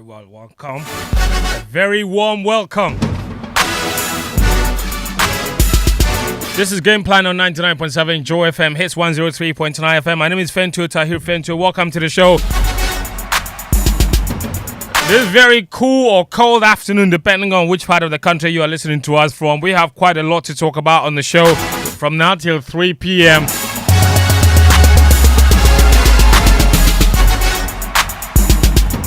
well, welcome. A very warm welcome. This is Game Plan on 99.7 Joy FM, hits 103.9 FM. My name is Fentuo, Tahiru. Welcome to the show. This very cool or cold afternoon, depending on which part of the country you are listening to us from. We have quite a lot to talk about on the show from now till 3 p.m.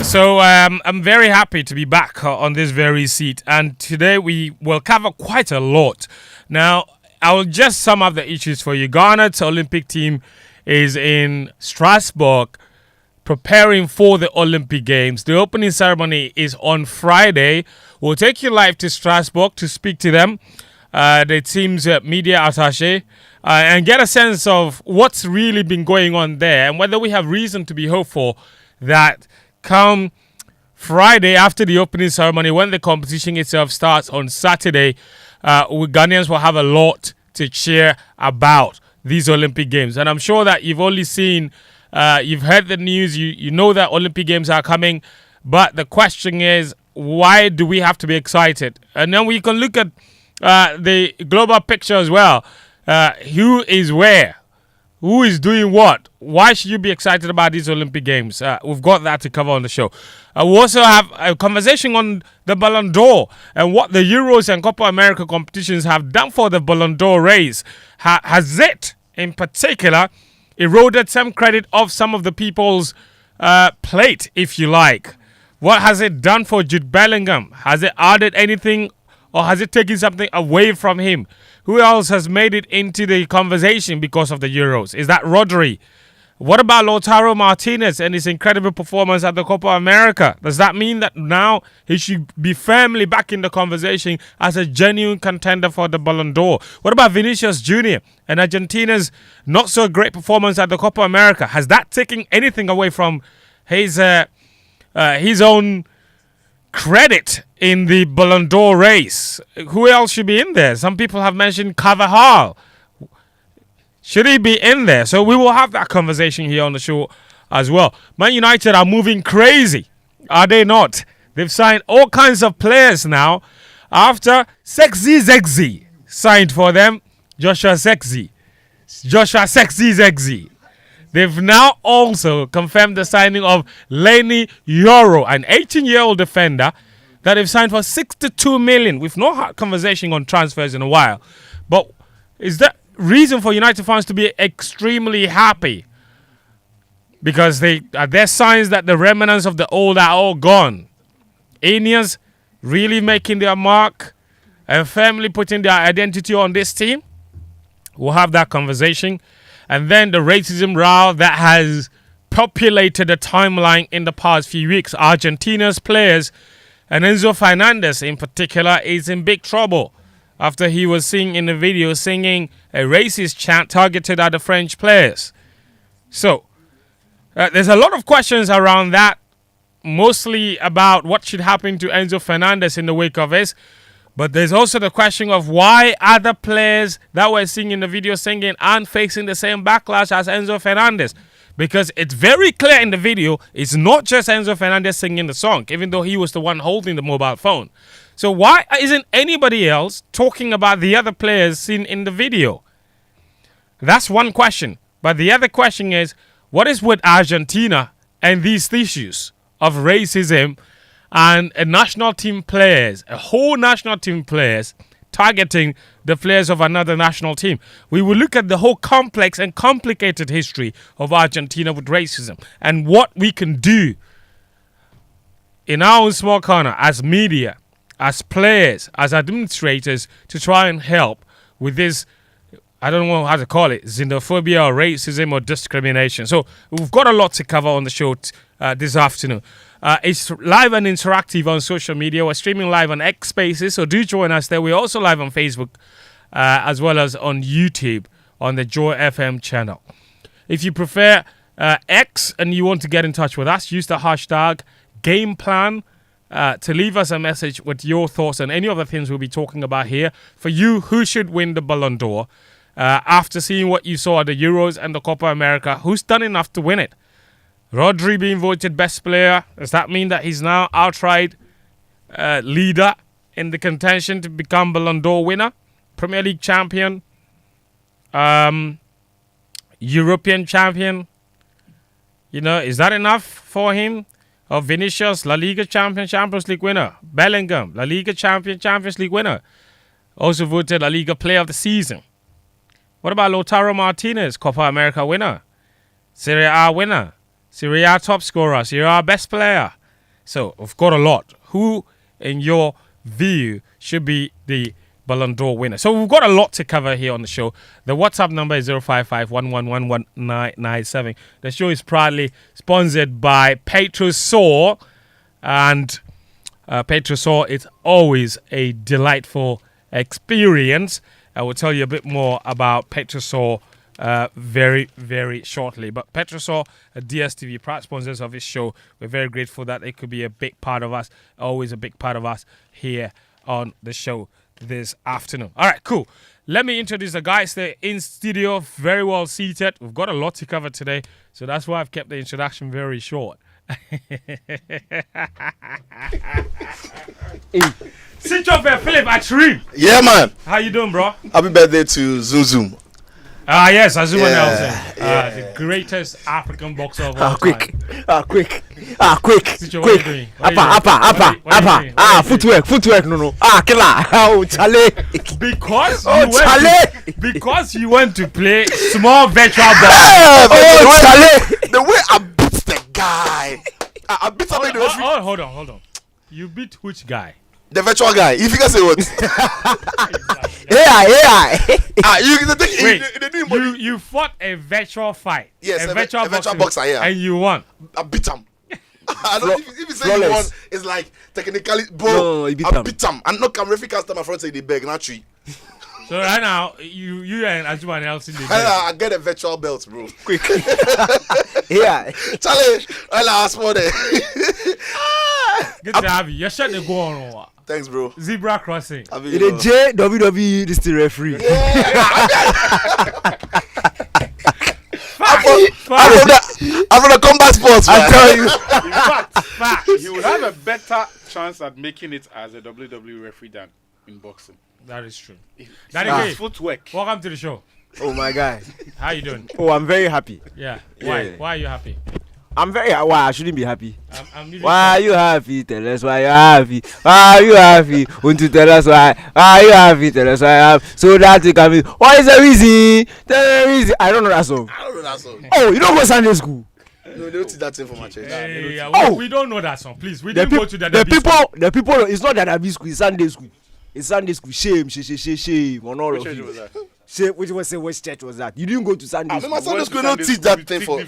So I'm very happy to be back on this very seat, and today we will cover quite a lot. Now, I will just sum up the issues for you. Ghana's Olympic team is in Strasbourg preparing for the Olympic Games. The opening ceremony is on Friday. We'll take you live to Strasbourg to speak to them, the team's media attaché, and get a sense of what's really been going on there and whether we have reason to be hopeful that come Friday after the opening ceremony, when the competition itself starts on Saturday, Ghanaians will have a lot to cheer about these Olympic Games. And I'm sure that you've only seen, you've heard the news, you know that Olympic Games are coming, but the question is, why do we have to be excited? And then we can look at the global picture as well. Who is where? Who is doing what? Why should you be excited about these Olympic Games? We've got that to cover on the show. We also have a conversation on the Ballon d'Or and what the Euros and Copa America competitions have done for the Ballon d'Or race. Has it, in particular, eroded some credit of some of the people's plate, if you like? What has it done for Jude Bellingham? Has it added anything, or has it taken something away from him? Who else has made it into the conversation because of the Euros? Is that Rodri? What about Lautaro Martinez and his incredible performance at the Copa America? Does that mean that now he should be firmly back in the conversation as a genuine contender for the Ballon d'Or? What about Vinicius Jr. and Argentina's not so great performance at the Copa America? Has that taken anything away from his own credit in the Ballon d'Or race? Who else should be in there? Some people have mentioned Carvajal. Should he be in there? So we will have that conversation here on the show as well. Man United are moving crazy, are they not? They've signed all kinds of players now after Sexy Zegzi signed for them. Joshua Sexy Zegzi. They've now also confirmed the signing of Lenny Yoro, an 18-year-old defender that they've signed for 62 million. We've not had a conversation on transfers in a while. But is that reason for United fans to be extremely happy? Because there's signs that the remnants of the old are all gone. Aeneas really making their mark and firmly putting their identity on this team. We'll have that conversation. And then the racism row that has populated the timeline in the past few weeks. Argentina's players, and Enzo Fernandez in particular, is in big trouble after he was seen in the video singing a racist chant targeted at the French players. So, there's a lot of questions around that, mostly about what should happen to Enzo Fernandez in the wake of this. But there's also the question of why other players that we're seeing in the video singing aren't facing the same backlash as Enzo Fernandez. Because it's very clear in the video, it's not just Enzo Fernandez singing the song, even though he was the one holding the mobile phone. So why isn't anybody else talking about the other players seen in the video? That's one question. But the other question is, what is with Argentina and these issues of racism and a national team players, a whole national team players, targeting the players of another national team? We will look at the whole complex and complicated history of Argentina with racism and what we can do in our own small corner as media, as players, as administrators to try and help with this, I don't know how to call it, xenophobia or racism or discrimination. So we've got a lot to cover on the show this afternoon. It's live and interactive on social media. We're streaming live on X Spaces, so do join us there. We're also live on Facebook as well as on YouTube on the Joy FM channel. If you prefer X and you want to get in touch with us, use the hashtag GamePlan to leave us a message with your thoughts on any of the things we'll be talking about here. For you, who should win the Ballon d'Or? After seeing what you saw at the Euros and the Copa America, who's done enough to win it? Rodri being voted best player. Does that mean that he's now outright leader in the contention to become Ballon d'Or winner, Premier League champion, European champion? You know, is that enough for him? Or Vinicius, La Liga champion, Champions League winner. Bellingham, La Liga champion, Champions League winner. Also voted La Liga player of the season. What about Lautaro Martinez, Copa America winner, Serie A winner, Serie A top scorer, Serie A best player? So we've got a lot. Who, in your view, should be the Ballon d'Or winner? So we've got a lot to cover here on the show. The WhatsApp number is 055-111-1997. The show is proudly sponsored by Petrosol. And Petrosol is always a delightful experience. I will tell you a bit more about Petrosol very, very shortly. But Petrosol, DSTV, proud sponsors of this show. We're very grateful that they could be a big part of us, always a big part of us here on the show this afternoon. All right, cool. Let me introduce the guys. They're in studio, very well seated. We've got a lot to cover today, so that's why I've kept the introduction very short. Sitso, Philip, Atsirim. Yeah, man. How you doing, bro? Happy birthday to Zoom Zoom. Yes, Azuma Nelson. The greatest African boxer of all time. quick. Sitso, what are you doing? Footwork, no. Killer. Oh, Charlie. Because you went to play small virtual ball. Charlie. The way I beat the guy. I beat somebody. Hold on. You beat which guy? The virtual guy. If you can say what? AI. You fought a virtual fight. Yes, a virtual boxer, yeah. And you won. I beat him. I don't if you say you won, it's like technically, bro. No, I beat him. And no camera can't stand my front say they beg, not tree. So right now, you and Azuma Nelson, I get a virtual belt, bro. Quick. Yeah. Charlie, I ask for that. Good to have you. Your shirt they go on. Thanks, bro. Zebra crossing. In the J WWE this the referee. I'm from the combat sports, man. I tell you. In fact, you will have a better chance at making it as a WWE referee than in boxing. That is true. That's footwork. Welcome to the show. Oh my God. How you doing? Oh, I'm very happy. Yeah. Why? Yeah. Why are you happy? I'm very. Why I shouldn't be happy? I'm Why are you happy? Tell us why you're happy. Why are you happy? Want to tell us why? Why are you happy? Tell us why you happy. So that you can be. What is the reason? Tell me the reason. I don't know that song. Oh, you don't go Sunday school. No, they don't teach that thing for my church. We don't know that song. Please, we The didn't go to the people. It's not that Abi school. It's Sunday school. It's Sunday school. Shame on all Which of church you. was that? Shame. Which church was that? You didn't go to Sunday school. My Sunday school don't teach that thing for. You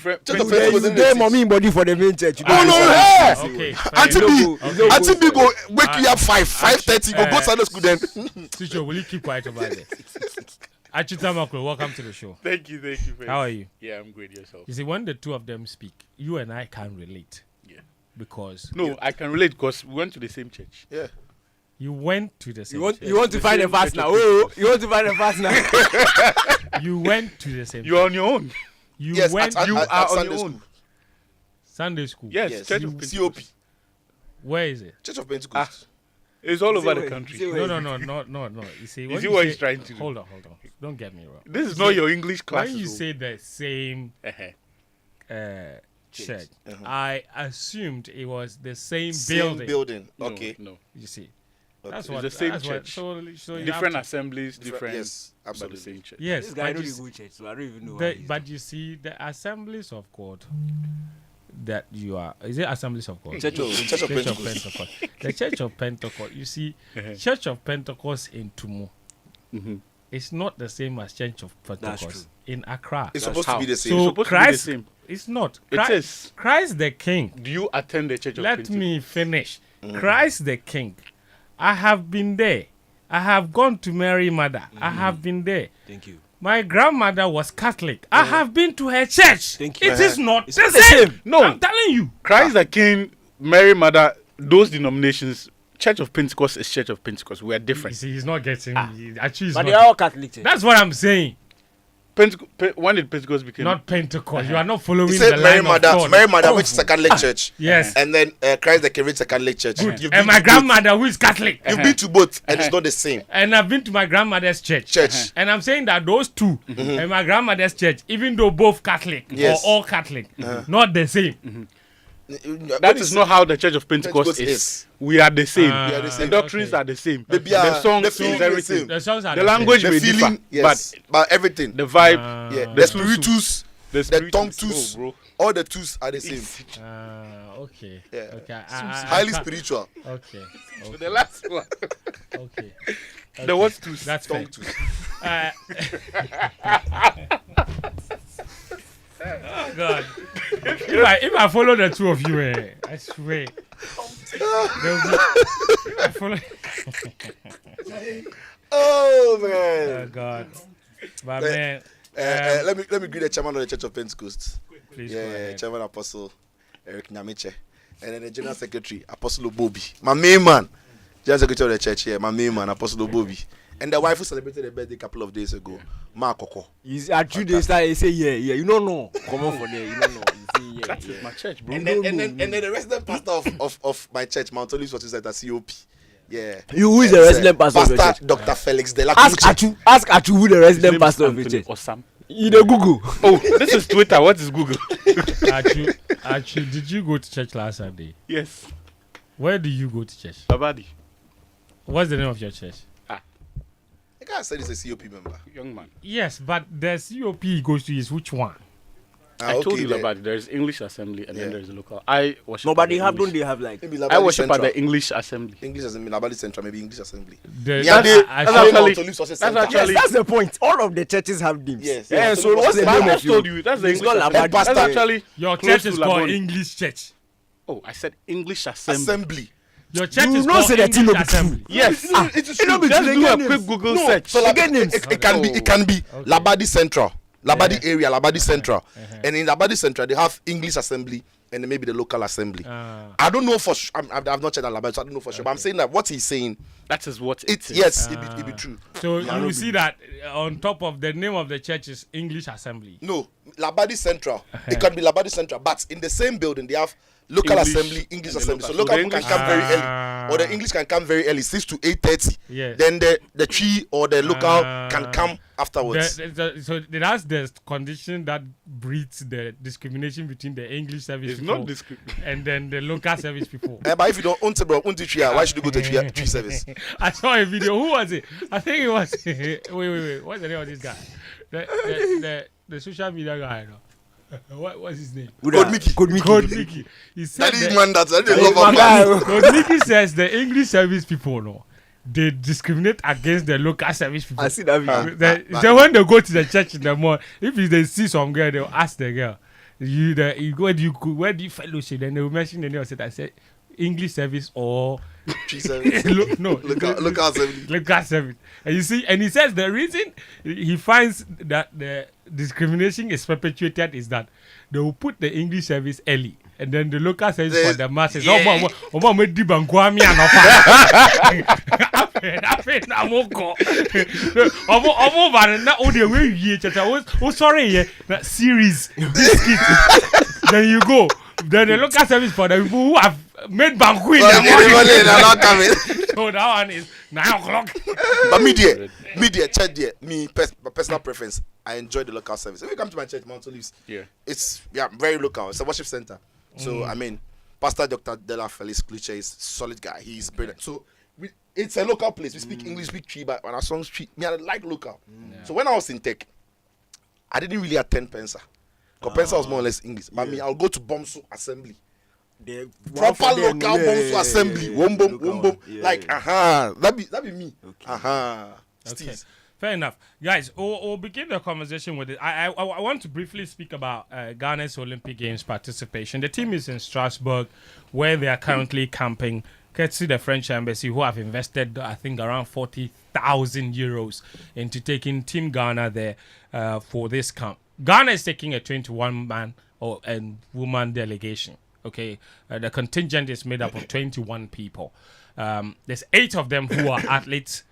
get mommy body for the main church. Oh no, hey! Okay. Auntie B go wake you up 5:30. Go Sunday school then. Sitso, will you keep quiet about it? Atsu Tamakloe, welcome to the show. Thank you. How are you? Yeah, I'm great. Yourself? You see, when the two of them speak, you and I can't relate. Yeah. Because No, I can relate because we went to the same church. Yeah. you went to the same You want to find a fast now? Oh, you want to find a fast now? You went to the same You're on your own. You Yes, went at you are on Sunday your school. own. Sunday school. Yes, Church of COP. Pentecost. Where is it? Church of Pentecost. It's all over Is it the where- country. is it where- No. You see, when Is you it what say- he's trying to do? Hold on. Don't get me wrong. This is not your English class. When you say the same church, I assumed it was the same building. Okay. No. You see, Okay. that's It's what the same that's church. What, so you Different have to- assemblies, different. Yes, But the absolutely. same church. Yes, This guy but don't you even go church, so I don't even know. but you see, the assemblies of God that you are, is it assemblies of God? Church of Pentecost. The Church of Pentecost. You see, Church of Pentecost in Tumu. It's not the same as Church of Pentecost true. in Accra. It's That's supposed to be how. the same. So supposed to be the Christ, same. it's not. It Christ, is. Christ the King. Do you attend the Church of Let Pentecost? me finish. Christ the King. I have been there. I have gone to Mary Mother. I have been there. Thank you. My grandmother was Catholic. I have been to her church. Thank you. It is not It's the not the same. same. No. I'm telling you. Christ the King, Mary Mother, those denominations, Church of Pentecost is Church of Pentecost. We are You different. see, he's not getting. Actually, he's But not. they are all Catholic church. That's what I'm saying. when did Pentecost become? Not Pentecost. You are not following He the said line Mary of thought. Mother which is a Catholic church. Yes. And then Christ the King which is a Catholic church. Good. You've And been my to grandmother, who is Catholic. both. You've been to both, and it's not the same. And I've been to my grandmother's church. And I'm saying that those two and my grandmother's church, even though both Catholic Yes. or all Catholic, not the same. That is not how the Church of Pentecost is. We are the same. We are the same. The doctrines are the same. The songs, the feeling is the everything. same. The songs are The language The may feeling, differ, yes, but everything. the vibe, Yeah, the the spiritus, the spiritus. tongue twos, bro. all the twos are the same. Okay. Yeah. Okay. Highly spiritual. Okay. The last one. Okay. The what twos? That's fair. Tongue twos. Oh God. If I follow the two of you, I swear. If I follow. Oh Oh man. God. But man. Let me greet the chairman of the Church of Pentecost. Please go Yeah, ahead. Chairman Apostle Eric Nyamiche, and then the General Secretary Apostle Obobi, my main man, General Secretary of the church here, my main man Apostle Obobi, and the wife who celebrated her birthday a couple of days ago, Ma Koko. He's at 2 days time. He say yeah. You don't know. Come on for there. You don't know. He say That yeah. is my church, bro. And then the resident pastor of my church, Mount Olives, was at COP. Yeah. You who is the resident pastor of your Pastor church? Dr. Felix de la Ask Cruz. Atsu who the His resident name is pastor of your Anthony church. Osam. You the Google. Oh, this is Twitter. What is Google? Actually, did you go to church last Sunday? Yes. Where do you go to church? Babadi. What's the name of your church? The guy said he's a COP member. Young man. Yes, but the COP he goes to is which one? I told you then. about it. There is English Assembly and then there is a local. I worship. No, at but the they have English- don't they have like Maybe I Labadi worship Central. at the English Assembly. English Assembly, Labadi Central, maybe English Assembly. The, Yeah, that's- they- I that's saw- actually- Mount Olives was a center. that's yes, actually- that's the point. All of the churches have names. Yes. Yeah. So what's the But name I of just told you that's the It's English not Assembly. Labadi. That's Pastor. actually your close church to is called Laboni. English Church. Oh, I said English Assembly. Assembly. Your church You is know called say that thing English no be true. Assembly. Yes. It is You know, true. be Just true. do a Names. quick Google No, search. so They get names. it can be Okay. Labadi Central, Labadi area, Labadi Central, and in Labadi Central they have English Assembly and then maybe the local assembly. I don't know for sure. I've not checked that Labadi, so I don't know for sure. But I'm saying that what he's saying, That is what it it is. yes, it be true. So you will see that on top of the name of the church is English Assembly. No, Labadi Central. It can be Labadi Central, but in the same building they have local English assembly, English and the assembly. So local. local So the people can come very Ah. early, or the English can come very early, 6 to 8:30. Yes. Then the tree or the local can come afterwards. So that's the condition that breeds the discrimination between the English service It's people not discrimination. and then the local service people. But if you don't own the tree, why should you go to tree service? I saw a video. Who was it? I think it was. wait. What's the name of this guy? The social media guy. No? What's his name? Code Mickey. Code Mickey. He said That is that- man that they Hey, love my of guy. man. Code Mickey says the English service people, no, they discriminate against the local service people. I see that video. So when they go to the church in the morning, if they see some girl, they'll ask the girl, where do you fellowship? Then they will mention the name of it. I said English service or Tree service. Local assembly. local service. And you see, and he says the reason he finds that the discrimination is perpetuated is that they will put the English service early. And then the local service for the masses. Yeah. Series. Then you go. Then the local service for the people who have made banquet in the morning. They're not coming. So that one is 9 o'clock. But media, church there, my personal preference, I enjoy the local service. If you come to my church, Mount Olives, Yeah. it's very local. It's a worship center. So I mean, Pastor Dr. Dela Felix Kluche is a solid guy. He's brilliant. So it's a local place. We speak English, speak tree, but on our songs tree, I like local. So when I was in tech, I didn't really attend Pensa. Because Pensa was more or less English. But I'll go to Bomso Assembly. The Proper one for them, local Bomso Assembly. Wombom. Yeah, Like, yeah. That be me. Okay. Steez. Fair enough. Guys, we'll begin the conversation with it. I want to briefly speak about Ghana's Olympic Games participation. The team is in Strasbourg, where they are currently camping. Courtesy the French embassy, who have invested, I think, around 40,000 euros into taking Team Ghana there for this camp. Ghana is taking a 21-man and woman delegation. Okay, the contingent is made up of 21 people. There's 8 of them who are athletes,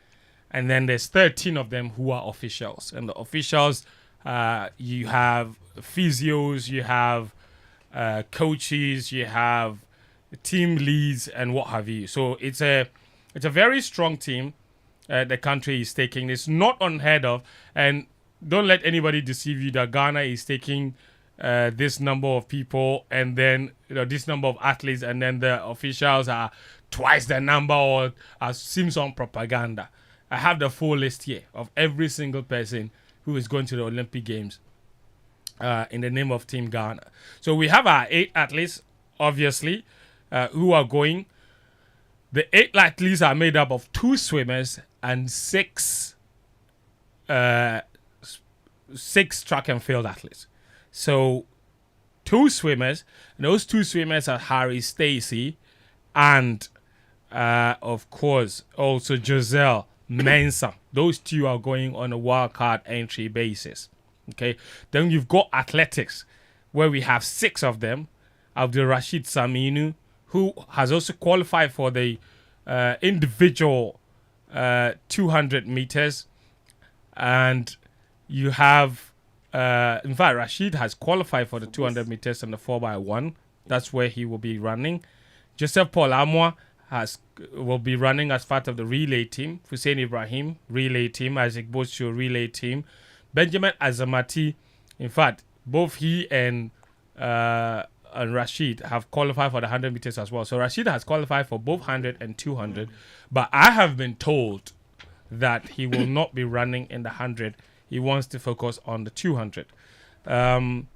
and then there's 13 of them who are officials. And the officials You have physios, you have coaches, you have team leads, and what have you. So it's a very strong team. The country is taking. It's not unheard of, and don't let anybody deceive you that Ghana is taking this number of people and then this number of athletes, and then the officials are twice the number, or as seems on propaganda. I have the full list here of every single person who is going to the Olympic Games in the name of Team Ghana. So we have our 8 athletes, obviously, who are going. The 8 athletes are made up of 2 swimmers and 6 track and field athletes. So 2 swimmers, and those 2 swimmers are Harry Stacy and of course also Giselle Mensah. Those 2 are going on a wildcard entry basis. Okay, then you've got athletics, where we have 6 of them. Abdul Rashid Saminu, who has also qualified for the individual 200 meters, and you have in fact Rashid has qualified for the 200 meters and the 4x1. That's where he will be running. Joseph Paul Amwa will be running as part of the relay team. Hussein Ibrahim, relay team. Isaac Bosio, relay team. Benjamin Azamati, in fact, both he and Rashid have qualified for the 100 meters as well. So Rashid has qualified for both 100 and 200, but I have been told that he will not be running in the 100. He wants to focus on the 200. Then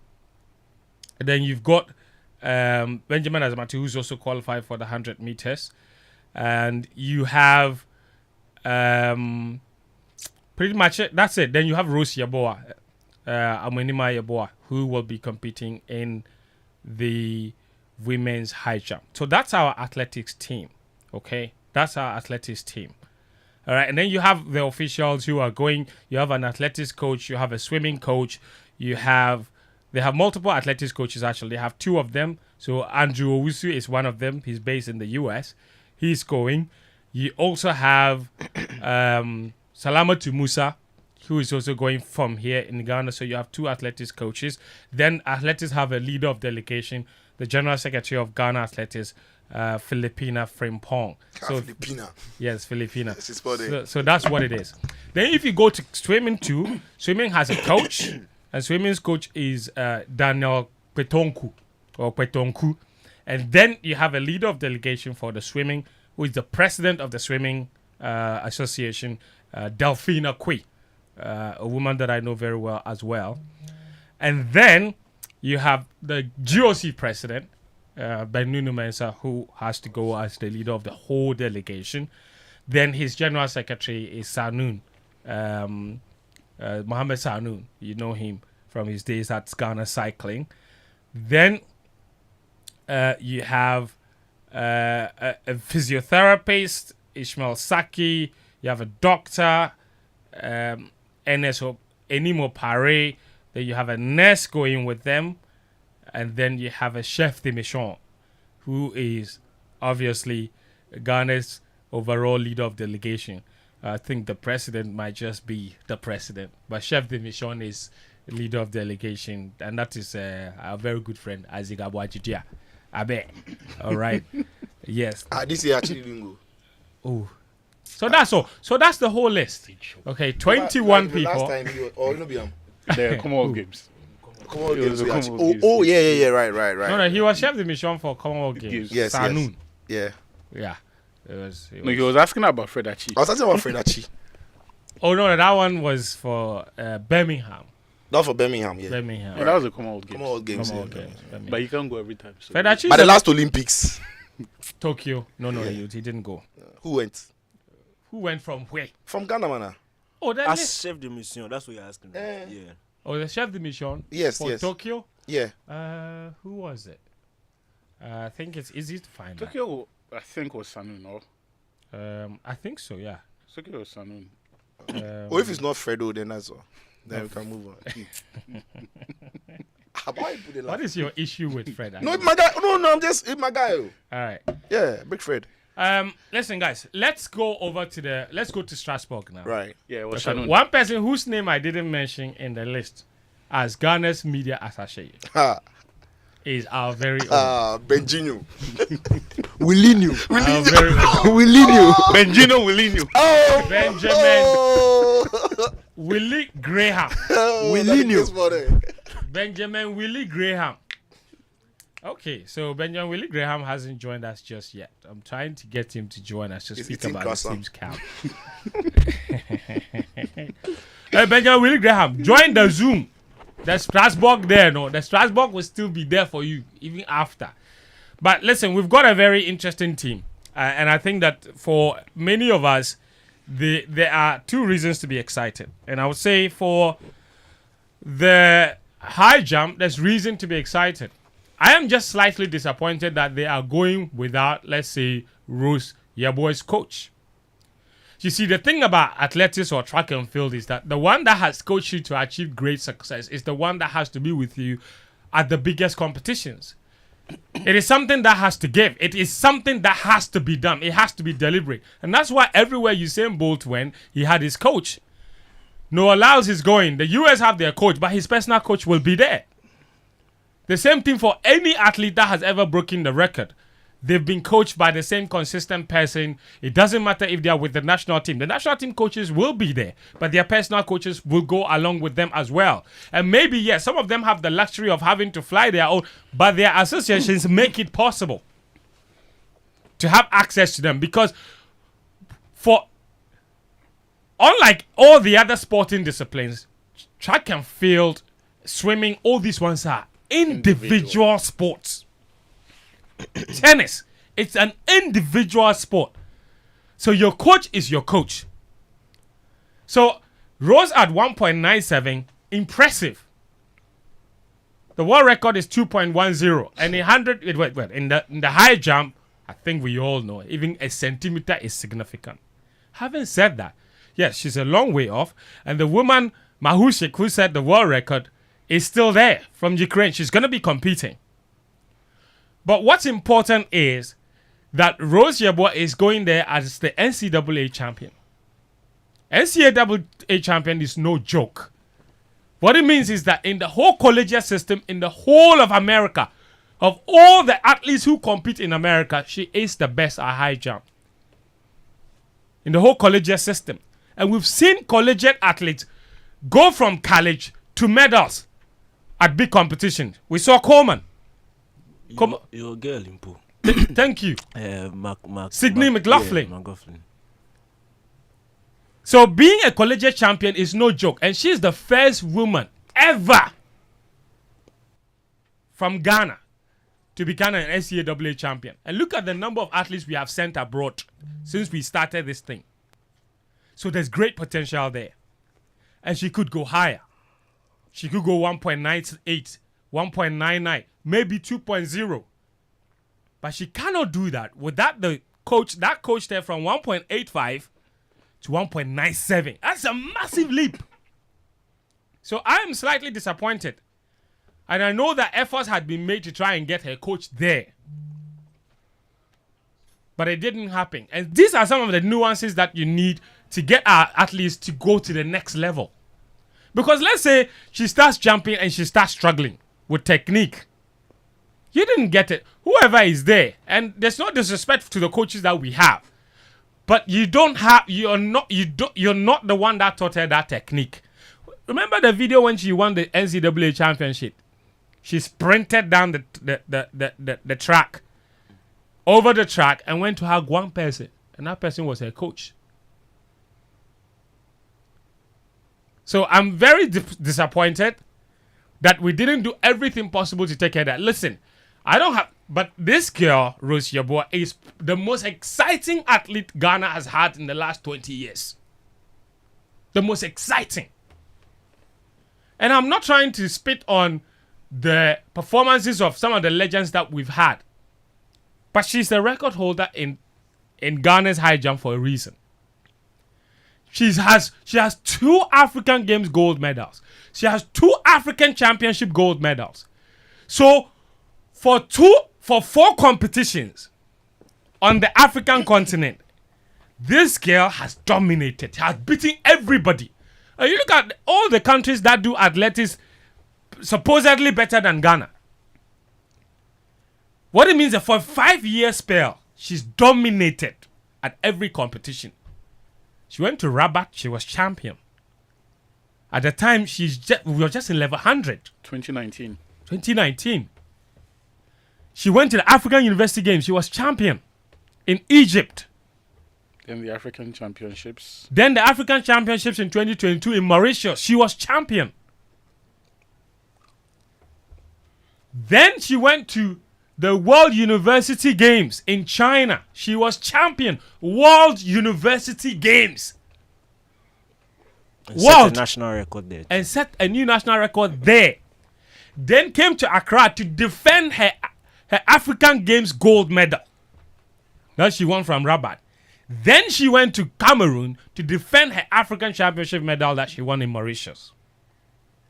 you've got Benjamin Azamati, who's also qualified for the 100 meters. And you have pretty much it. That's it. Then you have Rose Yaboa, Amonima Yaboa, who will be competing in the women's high jump. So that's our athletics team. Okay, that's our athletics team. All right, and then you have the officials who are going. You have an athletics coach. You have a swimming coach. They have multiple athletics coaches. Actually, they have 2 of them. So Andrew Owusu is one of them. He's based in the US. He's going. You also have Salamatu Musa, who is also going from here in Ghana. So you have 2 athletics coaches. Then athletics have a leader of delegation, the general secretary of Ghana Athletics, Filipina Frimpong. So Filipina. Yes, Filipina. So that's what it is. Then if you go to swimming too, swimming has a coach, and swimming's coach is Daniel Petonku. And then you have a leader of delegation for the swimming, who is the president of the swimming association, Delphina Kui, a woman that I know very well as well. And then you have the GOC president, Benunu Mensah, who has to go as the leader of the whole delegation. Then his general secretary is Sanoun, Mohammed Sanoun. You know him from his days at Ghana Cycling. Then you have a physiotherapist, Ishmael Saki. You have a doctor, Enimo Pare. Then you have a nurse going with them. And then you have a chef de mission, who is obviously Ghana's overall leader of delegation. I think the president might just be the president, but chef de mission is leader of delegation, and that is our very good friend Isaac Abuajidia. Abe. All right. Yes. This year actually didn't go. Oh. So that's all. So that's the whole list. Okay, 21 people. Last time you The Commonwealth Games. Commonwealth It was Games. the Actually, Commonwealth yeah. Right. No, he was chef de mission for Commonwealth Games. Yes. Sanoun. Yeah. Yeah. It was. No, he was asking about Fred Achi. I was talking about Fred Achi. Oh no, that one was for Birmingham. Not for Birmingham, yeah. Birmingham. Yeah, that was the Commonwealth Games. Commonwealth Games. Commonwealth Yeah. Games. Birmingham. But he can't go every time. So. Fedachi But the last Olympics, Tokyo. No, he didn't go. who went? Who went from where? From Ghana, man. Oh, that As list. chef de mission, that's what you're asking. Eh. Yeah. Oh, the chef de mission. Yes, For yes. Tokyo. Yeah. Who was it? I think it's easy to find. Tokyo, I think, was Sanoun, or? I think so. Yeah. Tokyo was Sanoun. Or if it's not Fredo, then that's all. Then we can move on. Why you put it What like? is your issue with Fred? No, it's my guy. No, I'm just it's my guy. Oh. All right. Yeah, big Fred. Listen, guys. Let's go to Strasbourg now. Right. Yeah, it was Okay, Sanoun. one person whose name I didn't mention in the list as Ghana's media attaché Ha. is our very own. Benjino. Willinio. Our very own. Willinio. Benjino Willinio. Oh, Benjamin oh. Willie Graham. Willinio. Benjamin Willie Graham. Okay, so Benjamin Willie Graham hasn't joined us just yet. I'm trying to get him to join us to He's speak eating about the croissant. team's camp. Hey, Benjamin Willie Graham, join the Zoom. The Strasbourg there, no. The Strasbourg will still be there for you even after. But listen, we've got a very interesting team. And I think that for many of us, there are two reasons to be excited. And I would say for the high jump, there's reason to be excited. I am just slightly disappointed that they are going without, let's say, Rose Yeboah's coach. You see, the thing about athletics or track and field is that the one that has coached you to achieve great success is the one that has to be with you at the biggest competitions. It is something that has to give. It is something that has to be done. It has to be deliberate. And that's why everywhere Usain Bolt went, he had his coach. Noah Lyles is going. The US have their coach, but his personal coach will be there. The same thing for any athlete that has ever broken the record. They've been coached by the same consistent person. It doesn't matter if they are with the national team. The national team coaches will be there, but their personal coaches will go along with them as well. And maybe, yes, some of them have the luxury of having to fly their own, but their associations make it possible to have access to them. Because unlike all the other sporting disciplines, track and field, swimming, all these ones are individual sports. Tennis, it's an individual sport. So your coach is your coach. So Rose at 1.97, impressive. The world record is 2.10, and 100. In the high jump, I think we all know even a centimeter is significant. Having said that, yes, she's a long way off, and the woman Mahushik, who set the world record, is still there from Ukraine. She's going to be competing. But what's important is that Rose Yeboah is going there as the NCAA champion. NCAA champion is no joke. What it means is that in the whole collegiate system, in the whole of America, of all the athletes who compete in America, she is the best at high jump. In the whole collegiate system. And we've seen collegiate athletes go from college to medals at big competitions. We saw Coleman. Your girl in pool. Thank you. Sydney Mac- McLaughlin. Yeah, McLaughlin. So being a collegiate champion is no joke. And she's the first woman ever from Ghana to become an NCAA champion. And look at the number of athletes we have sent abroad since we started this thing. So there's great potential there. And she could go higher. She could go 1.98, 1.99, maybe 2.0. But she cannot do that without that coach there from 1.85 to 1.97. That's a massive leap. So I am slightly disappointed. And I know that efforts had been made to try and get her coach there. But it didn't happen. And these are some of the nuances that you need to get our athletes to go to the next level. Because let's say she starts jumping and she starts struggling with technique. You didn't get it. Whoever is there, and there's no disrespect to the coaches that we have, but you're not the one that taught her that technique. Remember the video when she won the NCAA championship? She sprinted down the track, over the track, and went to hug one person, and that person was her coach. So I'm very disappointed that we didn't do everything possible to take care of that. Listen, but this girl, Rose Yeboah, is the most exciting athlete Ghana has had in the last 20 years. The most exciting. And I'm not trying to spit on the performances of some of the legends that we've had. But she's the record holder in Ghana's high jump for a reason. She has 2 African Games gold medals. She has 2 African Championship gold medals. So for 4 competitions on the African continent, this girl has dominated, has beaten everybody. And you look at all the countries that do athletics supposedly better than Ghana. What it means is for a 5-year spell, she's dominated at every competition. She went to Rabat, she was champion. At the time, we were just in level 100. 2019. She went to the African University Games, she was champion in Egypt. Then the African Championships. Then the African Championships in 2022 in Mauritius, she was champion. Then she went to the World University Games in China. She was champion. World University Games. And set a national record there. And set a new national record there. Then came to Accra to defend her African Games gold medal that she won from Rabat. Then she went to Cameroon to defend her African Championship medal that she won in Mauritius.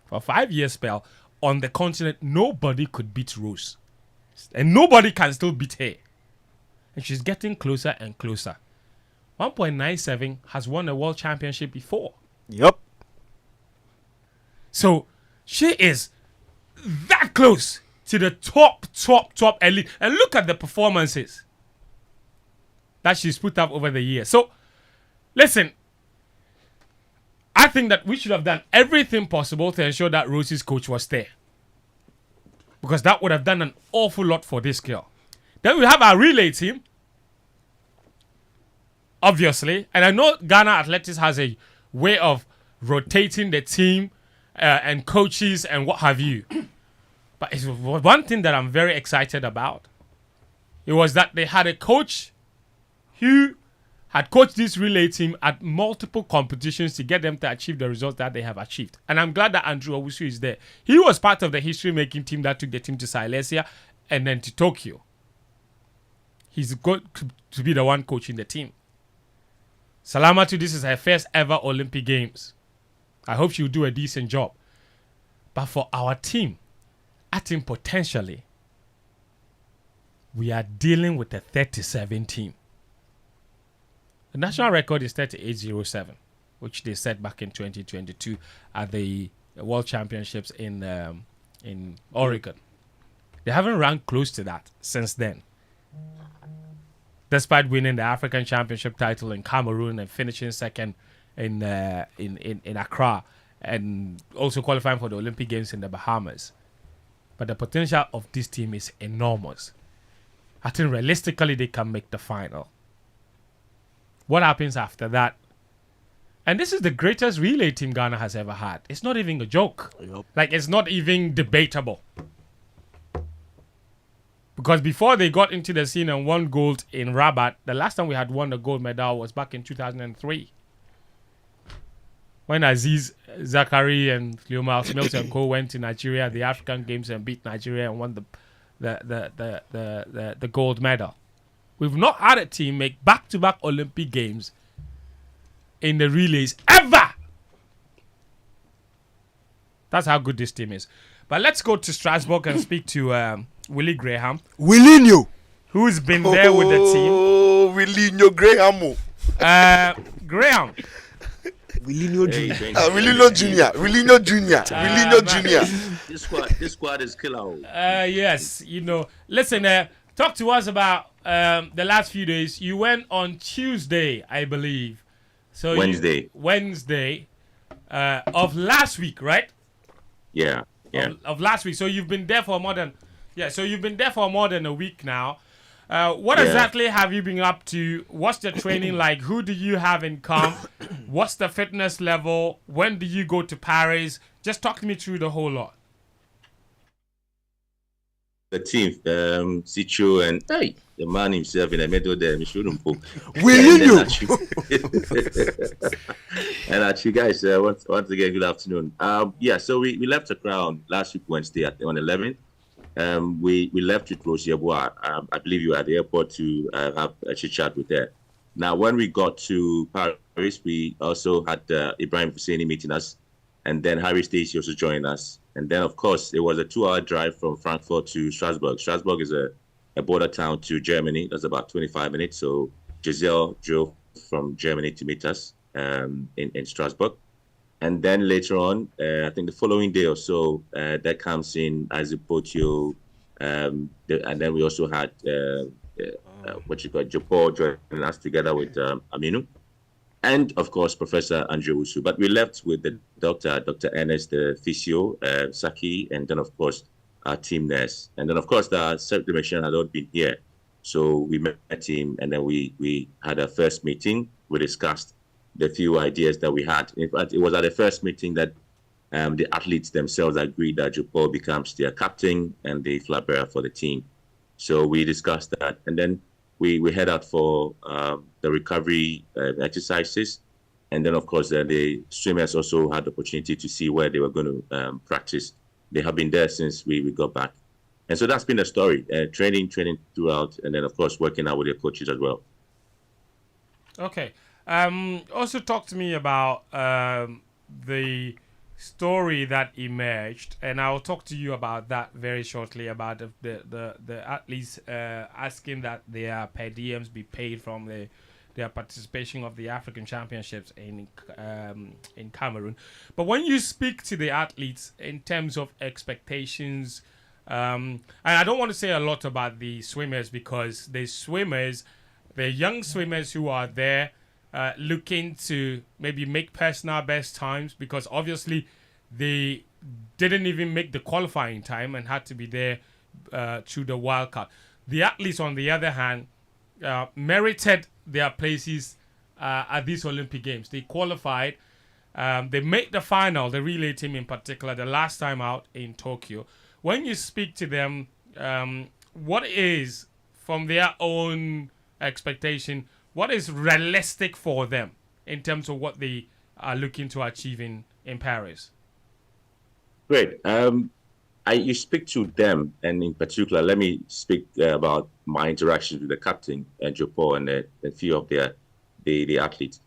For a 5-year spell on the continent, nobody could beat Rose. And nobody can still beat her. And she's getting closer and closer. 1.97 has won a world championship before. Yup. So she is that close to the top elite. And look at the performances that she's put up over the years. So, listen, I think that we should have done everything possible to ensure that Rosie's coach was there. Because that would have done an awful lot for this girl. Then we have our relay team. Obviously. And I know Ghana Athletics has a way of rotating the team and coaches and what have you. But it's one thing that I'm very excited about. It was that they had a coach who had coached this relay team at multiple competitions to get them to achieve the results that they have achieved. And I'm glad that Andrew Owusu is there. He was part of the history-making team that took the team to Silesia and then to Tokyo. He's good to be the one coaching the team. Salamatu, this is her first ever Olympic Games. I hope she'll do a decent job. But for our team, I think potentially we are dealing with a 37 team. The national record is 38.07, which they set back in 2022 at the World Championships in Oregon. They haven't ranked close to that since then. Despite winning the African Championship title in Cameroon and finishing second in Accra and also qualifying for the Olympic Games in the Bahamas. But the potential of this team is enormous. I think realistically they can make the final. What happens after that? And this is the greatest relay team Ghana has ever had. It's not even a joke. Yep. Like, it's not even debatable. Because before they got into the scene and won gold in Rabat, the last time we had won the gold medal was back in 2003. When Aziz, Zachary, and Leomar Mills and Co went to Nigeria, the African Games, and beat Nigeria and won the gold medal. We've not had a team make back-to-back Olympic Games in the relays ever. That's how good this team is. But let's go to Strasbourg and speak to Willie Graham. Willinho. Who's been there with the team. Oh, Willinho Graham. Graham. Willinho Jr. Willinho Jr. Willinho Jr. Willinho Jr. This squad is killer. Yes, you know. Listen, talk to us about the last few days. You went on Tuesday, I believe. So Wednesday of last week, right? Yeah. Of last week. So you've been there for more than a week now. What exactly have you been up to? What's the training like? Who do you have in camp? What's the fitness level? When do you go to Paris? Just talk me through the whole lot. The team, Sitso and the man himself in the middle there, Willinho. And actually, guys, once again, good afternoon. So we left the ground last week Wednesday on 11th. We left with Rosie Abois. I believe you were at the airport to have a chit chat with her. Now, when we got to Paris, we also had Ibrahim Husseini meeting us, and then Harry Stacey also joined us. And then, of course, it was a 2-hour drive from Frankfurt to Strasbourg. Strasbourg is a border town to Germany. That's about 25 minutes. So Giselle drove from Germany to meet us in Strasbourg. And then later on, I think the following day or so, that comes in as a Potio. And then we also had what you call Jopo joining us together with Aminu. And of course, Professor Andrew Usu. But we left with the doctor, Dr. Ernest, the physio, Saki, and then of course, our team nurse. And then of course, the self-dimension had all been here. So we met him, and then we had a first meeting. We discussed the few ideas that we had. In fact, it was at the first meeting that the athletes themselves agreed that Jopo becomes their captain and the flag bearer for the team. So we discussed that, and then we head out for the recovery exercises. And then, of course, the swimmers also had the opportunity to see where they were going to practice. They have been there since we got back. And so that's been the story, training throughout, and then, of course, working out with their coaches as well. Okay. Also talk to me about the story that emerged, and I'll talk to you about that very shortly, about the athletes asking that their per diems be paid from their participation of the African Championships in Cameroon. But when you speak to the athletes in terms of expectations, and I don't want to say a lot about the swimmers, because the young swimmers who are there looking to maybe make personal best times, because obviously they didn't even make the qualifying time and had to be there through the World Cup. The athletes, on the other hand, merited their places at these Olympic Games. They qualified. They made the final, the relay team in particular, the last time out in Tokyo. When you speak to them, what is, from their own expectation, what is realistic for them in terms of what they are looking to achieve in Paris? Great. You speak to them, and in particular, let me speak about my interactions with the captain, Jopo, and a few of the athletes.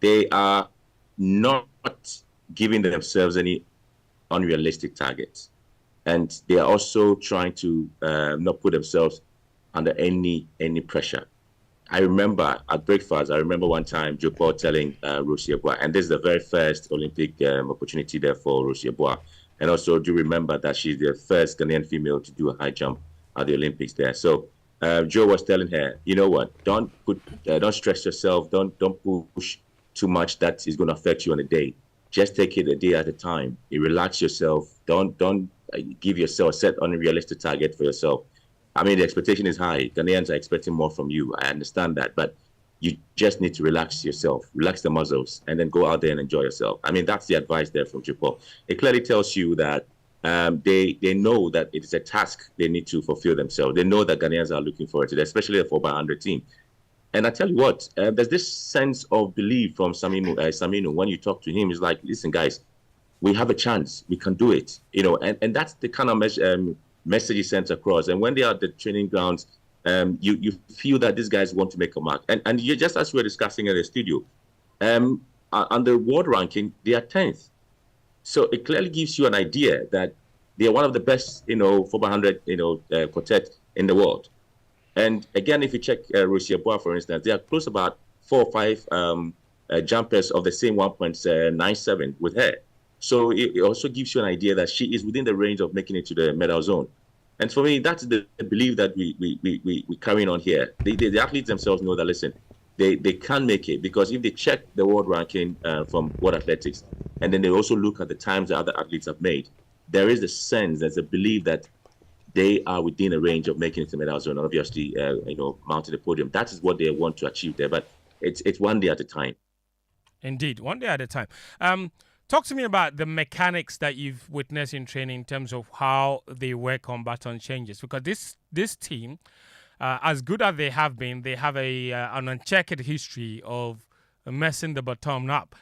They are not giving themselves any unrealistic targets. And they are also trying to not put themselves under any pressure. I remember at breakfast, one time Jopo telling Rosie Ebois, and this is the very first Olympic opportunity there for Rosie Ebois. And also do remember that she's the first Ghanaian female to do a high jump at the Olympics there. So Joe was telling her, you know what, don't stress yourself, don't push too much that is going to affect you on a day. Just take it a day at a time. You relax yourself. Don't give yourself a set unrealistic target for yourself. I mean, the expectation is high. Ghanaians are expecting more from you. I understand that, but you just need to relax yourself, relax the muscles, and then go out there and enjoy yourself. I mean, that's the advice there from Jopo. It clearly tells you that they know that it is a task they need to fulfill themselves. They know that Ghanaians are looking forward to it, especially the 4x100 team. And I tell you what, there's this sense of belief from Saminu when you talk to him. He's like, listen, guys, we have a chance. We can do it. You know, and that's the kind of message he sends across. And when they are at the training grounds, you feel that these guys want to make a mark. And you, just as we were discussing in the studio, on the world ranking, they are 10th. So it clearly gives you an idea that they are one of the best, 4x100, quartet in the world. And again, if you check Rosie Ebois, for instance, they are close about 4 or 5 jumpers of the same 1.97 with her. So it also gives you an idea that she is within the range of making it to the medal zone. And for me, that's the belief that we carrying on here. The athletes themselves know that, listen, they can make it, because if they check the world ranking from World Athletics, and then they also look at the times that other athletes have made, there is a sense, there's a belief that they are within a range of making it to the medal zone, and obviously, mounting the podium. That is what they want to achieve there, but it's one day at a time. Indeed, one day at a time. Talk to me about the mechanics that you've witnessed in training in terms of how they work on baton changes, because this team, as good as they have been, they have an uncheckered history of messing the baton up.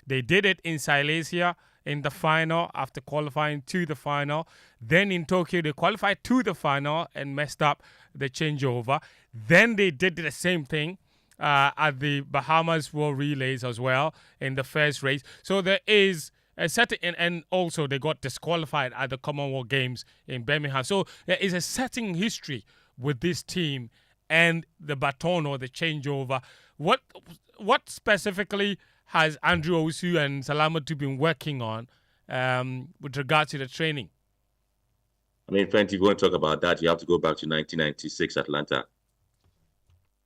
They did it in Silesia in the final after qualifying to the final. Then in Tokyo, they qualified to the final and messed up the changeover. Then they did the same thing at the Bahamas World Relays as well in the first race. So there is a certain, and also they got disqualified at the Commonwealth Games in Birmingham. So there is a certain history with this team and the baton or the changeover. What specifically has Andrew Owusu and Salamatu been working on with regard to the training? I mean, friend, if you want to talk about that, you have to go back to 1996 Atlanta.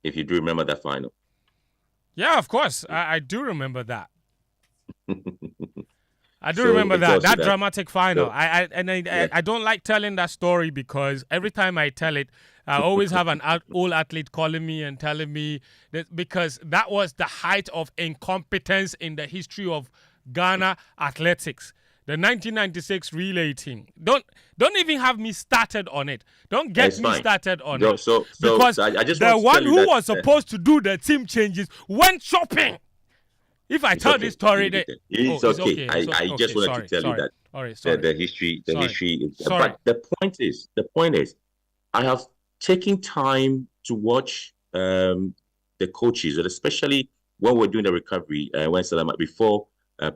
If you do remember that final. Yeah, of course. I do remember that. I do So remember it that tells you that. dramatic final. So, I don't like telling that story because every time I tell it, I always have an old athlete calling me and telling me that because that was the height of incompetence in the history of Ghana athletics. The 1996 relay team. Don't even have me started on it. Don't get It's me fine. started on No, it. so Because I just the want to one tell you who that, was supposed to do the team changes went shopping. If I it's tell okay. this story, that It's okay. I just wanted to tell you that All right, sorry. the history, Sorry. But the point is, I have taken time to watch the coaches, and especially when we're doing the recovery. When Salama before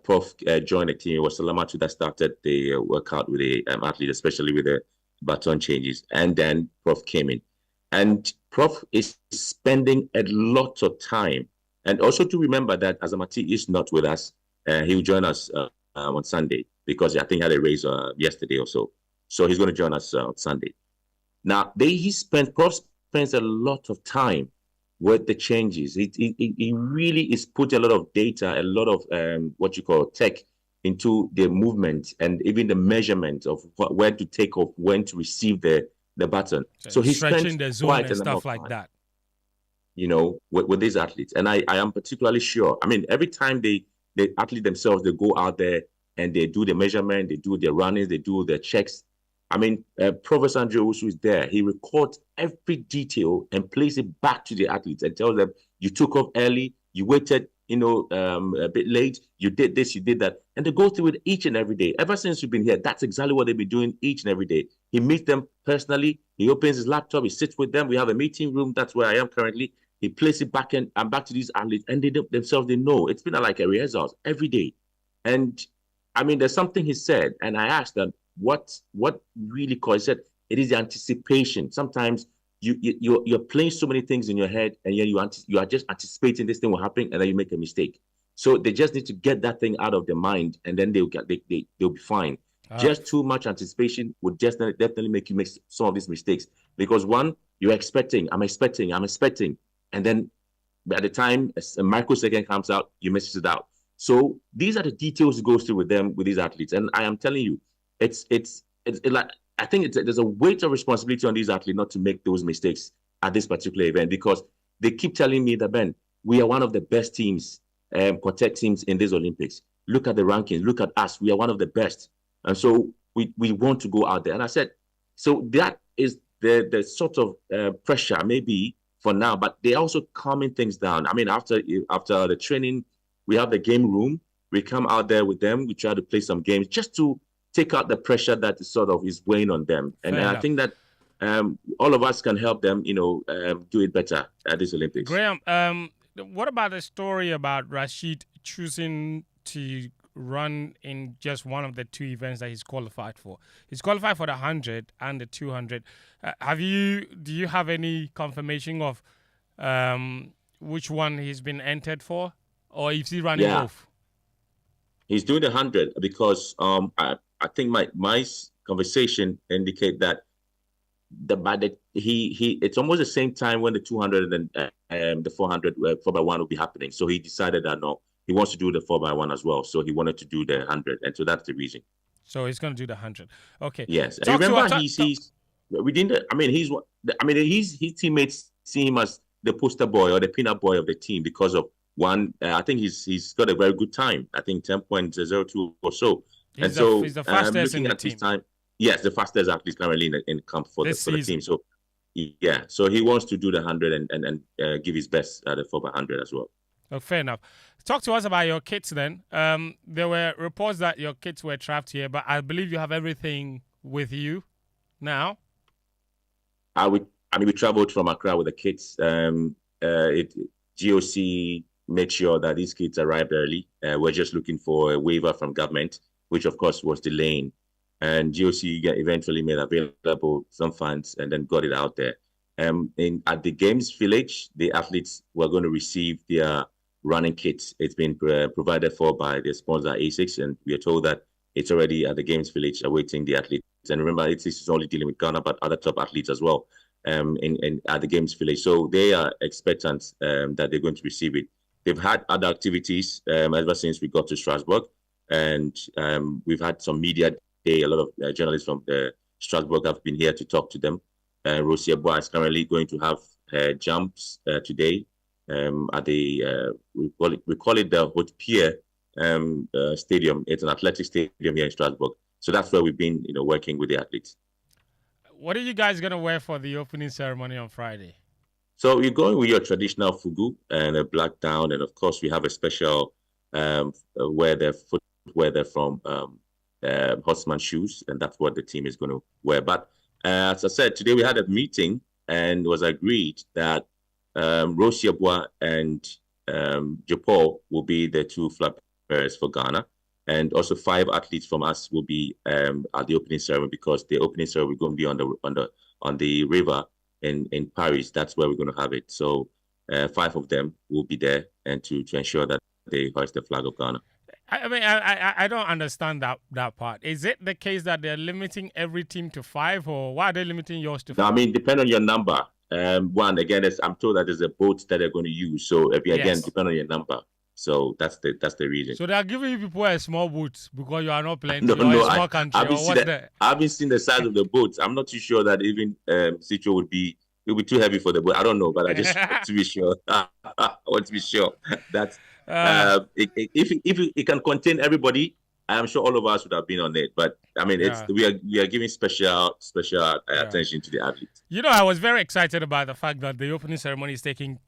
Prof joined the team, it was Salamatu that started the workout with the athlete, especially with the baton changes, and then Prof came in, and Prof is spending a lot of time. And also to remember that Azamati is not with us. He will join us on Sunday because I think he had a race yesterday or so. So he's going to join us on Sunday. Now, Prof spends a lot of time with the changes. He really is put a lot of data, a lot of what you call tech into the movement and even the measurement of when to take off, when to receive the baton. So he's stretching the zone and stuff like that. You know, with these athletes. And I am particularly sure. I mean, every time the athlete themselves, they go out there and they do the measurement, they do their runnings, they do their checks. I mean, Professor Andrew Owusu is there. He records every detail and plays it back to the athletes and tells them, you took off early, you waited, a bit late, you did this, you did that. And they go through it each and every day. Ever since we've been here, that's exactly what they've been doing each and every day. He meets them personally. He opens his laptop. He sits with them. We have a meeting room. That's where I am currently. He places it back and back to these athletes, and they themselves, they know. It's been like a rehearsal every day. And I mean, there's something he said, and I asked them, what really caused? He said, it is the anticipation. Sometimes you're playing so many things in your head, and then you are just anticipating this thing will happen, and then you make a mistake. So they just need to get that thing out of their mind, and then they'll be fine. Just too much anticipation would just definitely make you make some of these mistakes. Because one, I'm expecting. And then by the time a microsecond comes out, you miss it out. So these are the details it goes through with these athletes. And I am telling you, it's like, I think there's a weight of responsibility on these athletes not to make those mistakes at this particular event, because they keep telling me that, Ben, we are one of the best teams, quartet teams in these Olympics. Look at the rankings. Look at us. We are one of the best. And so we want to go out there. And I said, so that is the sort of pressure maybe for now, but they're also calming things down. I mean, after the training, we have the game room. We come out there with them. We try to play some games just to take out the pressure that sort of is weighing on them. And I think that all of us can help them, do it better at this Olympics. Graham, what about the story about Rashid choosing to run in just one of the two events that he's qualified for? He's qualified for the 100 and the 200. Do you have any confirmation of which one he's been entered for, or is he running both? He's doing the 100 because I think my conversation indicate that it's almost the same time when the 200 and the 400 4x1 will be happening. So he decided that no, he wants to do the 4x1 as well. So he wanted to do the 100, and so that's the reason. So he's going to do the 100. Okay. Yes. Remember, his teammates see him as the poster boy or the peanut boy of the team because of one. I think he's got a very good time. I think 10.02 or so. He's the fastest in the team. Yes, the fastest athlete currently in camp for the team. So yeah, so he wants to do the 100 and give his best at the 4x100 as well. Oh, fair enough. Talk to us about your kits then. There were reports that your kits were trapped here, but I believe you have everything with you now. We traveled from Accra with the kits. GOC made sure that these kits arrived early. We're just looking for a waiver from government, which of course was delaying. And GOC eventually made available some funds and then got it out there. At the Games Village, the athletes were going to receive their running kits. It's been provided for by the sponsor ASICS, and we are told that it's already at the Games Village awaiting the athletes. And remember, ASICS is only dealing with Ghana, but other top athletes as well in at the Games Village. So they are expectant that they're going to receive it. They've had other activities ever since we got to Strasbourg, and we've had some media day. A lot of journalists from Strasbourg have been here to talk to them. Rosie Eboa is currently going to have jumps today at the we call it the Haute Pierre Stadium. It's an athletic stadium here in Strasbourg. So that's where we've been, working with the athletes. What are you guys gonna wear for the opening ceremony on Friday? So you're going with your traditional fugu and a black gown, and of course we have a special footwear there from Horseman shoes, and that's what the team is going to wear. But as I said, today we had a meeting and it was agreed that Rosie Eboa and Japo will be the two flag bearers for Ghana, and also 5 athletes from us will be at the opening ceremony, because the opening ceremony is going to be on the river in Paris. That's where we're going to have it. So 5 of them will be there, and to ensure that they hoist the flag of Ghana. I mean, I don't understand that part. Is it the case that they're limiting every team to 5, or why are they limiting yours to 5? No, I mean, depend on your number. One, again, I'm told that there's a boat that they're going to use. So again, depend on your number. So that's the reason. So they are giving you people a small boat because you are not playing. No, a small country. I haven't seen the size of the boats. I'm not too sure that even Sitso will be too heavy for the boat. I don't know, but I just want to be sure. I want to be sure that if it can contain everybody, I'm sure all of us would have been on it. But I mean, we are giving special attention to the athletes. I was very excited about the fact that the opening ceremony is taking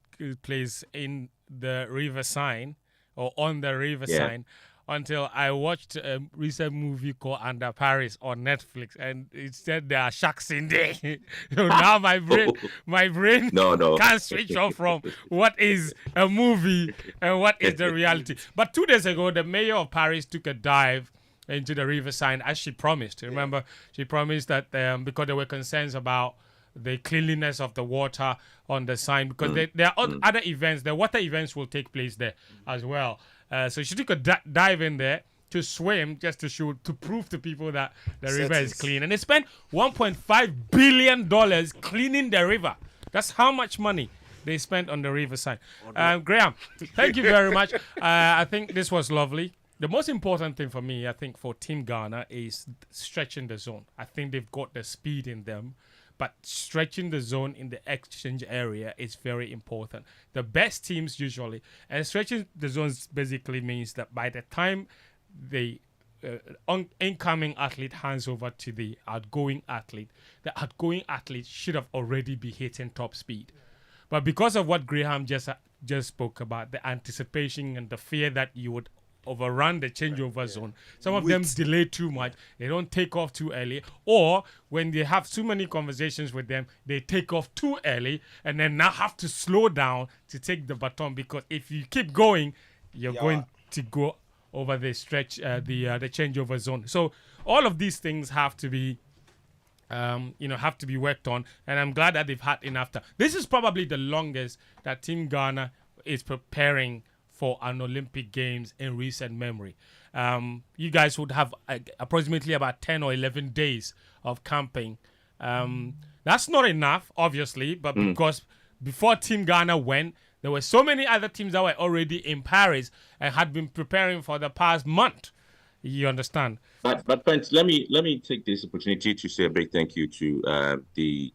place in the River Seine, or on the River Seine, until I watched a recent movie called Under Paris on Netflix, and it said there are sharks in there. So now my brain can't switch off from what is a movie and what is the reality. But 2 days ago, the mayor of Paris took a dive into the River Seine, as she promised. Remember, she promised that because there were concerns about the cleanliness of the water on the Seine, because there are other events. The water events will take place there as well. So she took a dive in there to swim, just to prove to people that the river is clean. And they spent $1.5 billion cleaning the river. That's how much money they spent on the River Seine. Graham, thank you very much. I think this was lovely. The most important thing for me, I think, for Team Ghana is stretching the zone. I think they've got the speed in them, but stretching the zone in the exchange area is very important. The best teams usually, and stretching the zones basically means that by the time the incoming athlete hands over to the outgoing athlete should have already be hitting top speed. But because of what Graham just spoke about, the anticipation and the fear that you would overrun the changeover zone. Some of them delay too much. They don't take off too early. Or when they have too many conversations with them, they take off too early and then now have to slow down to take the baton, because if you keep going, you're going to go over the stretch, the changeover zone. So all of these things have to be worked on, and I'm glad that they've had enough time. This is probably the longest that Team Ghana is preparing for an Olympic Games in recent memory. You guys would have approximately about 10 or 11 days of camping. That's not enough, obviously, but because before Team Ghana went, there were so many other teams that were already in Paris and had been preparing for the past month. You understand? But friends, let me take this opportunity to say a big thank you to the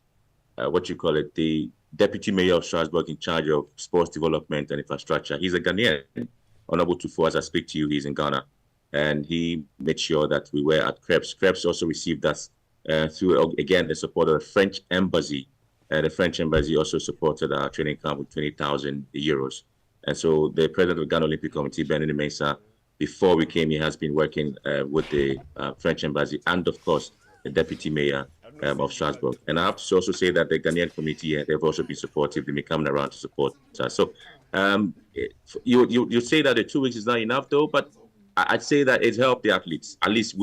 Deputy Mayor of Strasbourg in charge of sports development and infrastructure. He's a Ghanaian. Honorable Tufo, as I speak to you, he's in Ghana. And he made sure that we were at Krebs. Krebs also received us through, again, the support of the French Embassy. The French Embassy also supported our training camp with 20,000 euros. And so the president of the Ghana Olympic Committee, Benny Mensah, before we came, he has been working with the French Embassy and, of course, the Deputy Mayor of Strasbourg. And I have to also say that the Ghanaian committee, they've also been supportive. They've been coming around to support us. So you say that the 2 weeks is not enough, though, but I'd say that it helped the athletes. At least,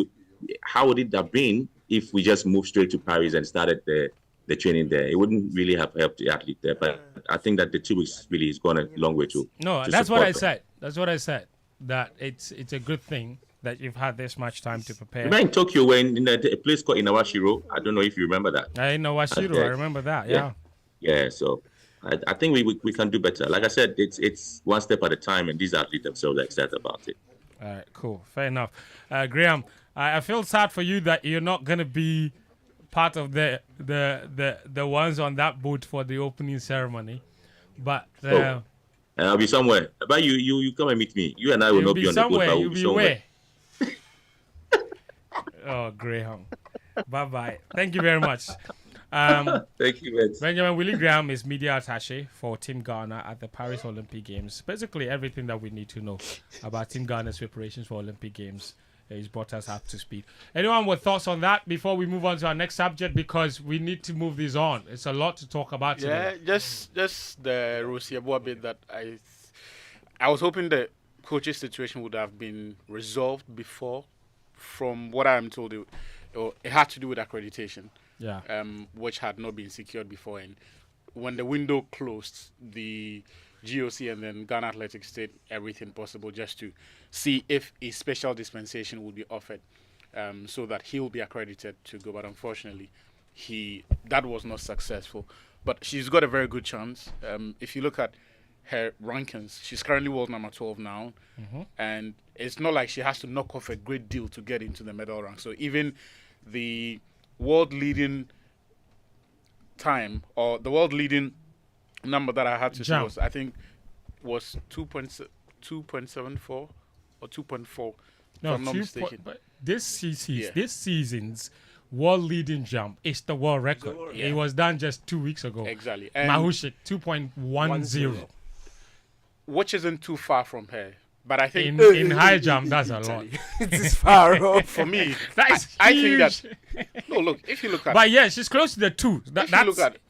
how would it have been if we just moved straight to Paris and started the training there? It wouldn't really have helped the athlete there. But I think that the 2 weeks really has gone a long way too. No, to that's what support I them. said. That's what I said. That it's a good thing that you've had this much time to prepare. Remember in Tokyo when in a place called Inawashiro? I don't know if you remember that. I know Washiro. I remember that. Yeah. Yeah, so I think we can do better. Like I said, it's one step at a time, and these athletes themselves are excited about it. All right, cool. Fair enough. Graham, I feel sad for you that you're not going to be part of the ones on that boat for the opening ceremony. But And I'll be somewhere. But you come and meet me. You and I will you'll not be be on the boat, somewhere. but we'll You'll be be somewhere. where? Oh, Graham. Bye-bye. Thank you very much. Thank you, man. Benjamin Willie Graham is media attaché for Team Ghana at the Paris Olympic Games. Basically, everything that we need to know about Team Ghana's preparations for Olympic Games is brought us up to speed. Anyone with thoughts on that before we move on to our next subject? Because we need to move this on. It's a lot to talk about today. Yeah, just the Rosiabua bit that I was hoping the coach's situation would have been resolved before. From what I'm told, it had to do with accreditation. Yeah. Which had not been secured before. And when the window closed, the GOC and then Ghana Athletics did everything possible just to see if a special dispensation would be offered so that he'll be accredited to go. But unfortunately, that was not successful. But she's got a very good chance. If you look at her rankings, she's currently world number 12 now. And it's not like she has to knock off a great deal to get into the medal rank. So even the world leading time or the world leading number that I had to see was, I think, was 2.74 or 2.4. No, if I'm not mistaken. But this season's world leading jump is the world record. It was done just 2 weeks ago. Exactly. And Mahushik 2.10, which isn't too far from her. But I think in high jump, that's a lot. It is far off. for me, That is I huge. think that. No, look, if you look at. But yeah, she's close to the 2.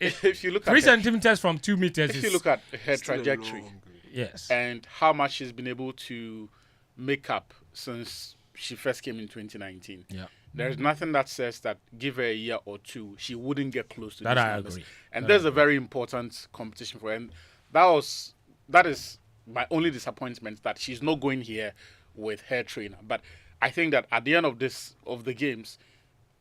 If you look at 3 her, centimeters from 2 meters. if you look at her trajectory yes, and how much she's been able to make up since she first came in 2019. yeah, There's nothing that says that give her a year or two, she wouldn't get close to that these I numbers. agree. And there's a very important competition for her. And that is my only disappointment, that she's not going here with her trainer. But I think that at the end of the games,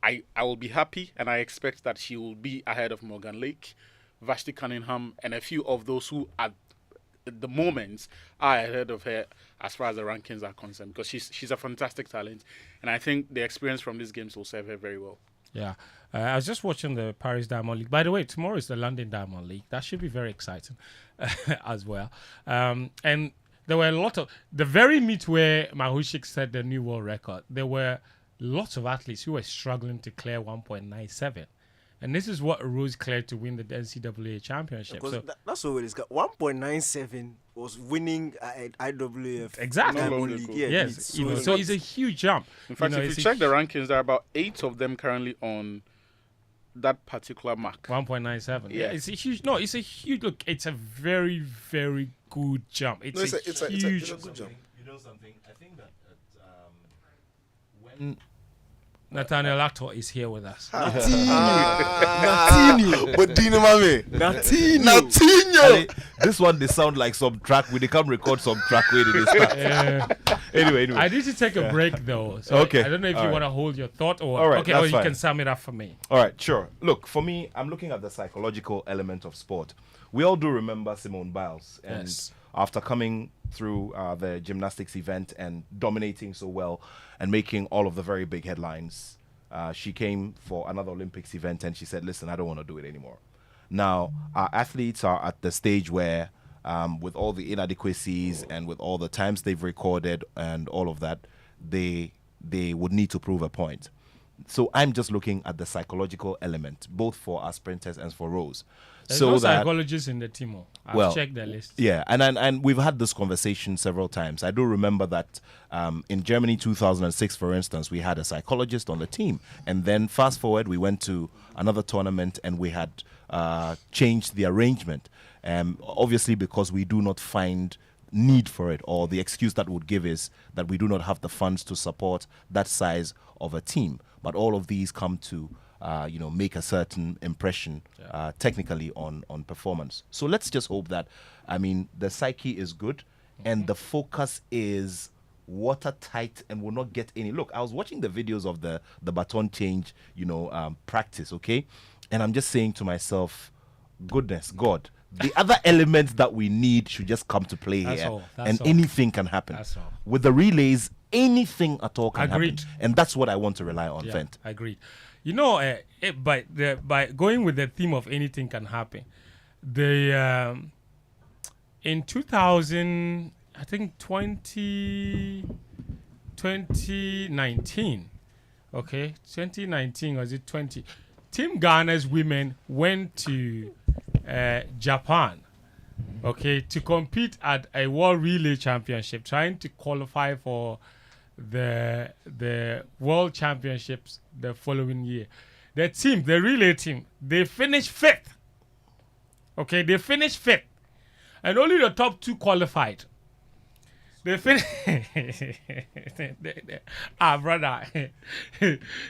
I will be happy, and I expect that she will be ahead of Morgan Lake, Vashti Cunningham, and a few of those who at the moment are ahead of her as far as the rankings are concerned, because she's a fantastic talent, and I think the experience from these games will serve her very well. Yeah, I was just watching the Paris Diamond League. By the way, tomorrow is the London Diamond League. That should be very exciting as well. And there were a lot of the very meet where Mahushik set the new world record. There were lots of athletes who were struggling to clear 1.97. And this is what Rose cleared to win the NCAA championship. So That's what it is. 1.97 was winning at IWF. exactly. Diamond League. Yeah, Yes, so it's a huge jump. In fact, if you check the rankings, there are about 8 of them currently on that particular mark. 1.97. Yeah, Yeah. it's a huge. No, it's a huge. Look, it's a very, very good jump. It's a huge. It's a good jump. You know something? I think that when Nathaniel Actor is here with us. Natinho. But Dino Mame. Ali, this one they sound like some track. They come record some track where they start. Anyway. I need to take a break though. So Okay. I don't know if you want to hold your thought or All right, okay, that's or you fine. can sum it up for me. All right, sure. Look, for me, I'm looking at the psychological element of sport. We all do remember Simone Biles, and Yes. after coming through the gymnastics event and dominating so well and making all of the very big headlines, she came for another Olympics event and she said, listen, I don't want to do it anymore. Now, our athletes are at the stage where, with all the inadequacies and with all the times they've recorded and all of that, they would need to prove a point. So I'm just looking at the psychological element, both for our sprinters and for Rose. There's so no that psychologists in the team. I've checked their list. yeah, and we've had this conversation several times. I do remember that in Germany 2006, for instance, we had a psychologist on the team. And then fast forward, we went to another tournament and we had changed the arrangement. Obviously, because we do not find need for it, or the excuse that would give is that we do not have the funds to support that size of a team. But all of these come to make a certain impression technically on performance. So let's just hope that, the psyche is good and the focus is watertight and will not get any. Look, I was watching the videos of the baton change, practice, okay? And I'm just saying to myself, goodness, God, the other elements that we need should just come to play here. That's all. Anything can happen. That's all. With the relays, anything at all can Agreed. happen. And that's what I want to rely on, Fent. Agreed. By going with the theme of anything can happen, in 2000, I think 2019, okay, 2019 was it 20? Team Ghana's women went to Japan, okay, to compete at a World Relay Championship, trying to qualify for the World Championships the following year. The relay team, they finished 5th. Okay, they finished 5th. And only the top 2 qualified. They finished. Brother.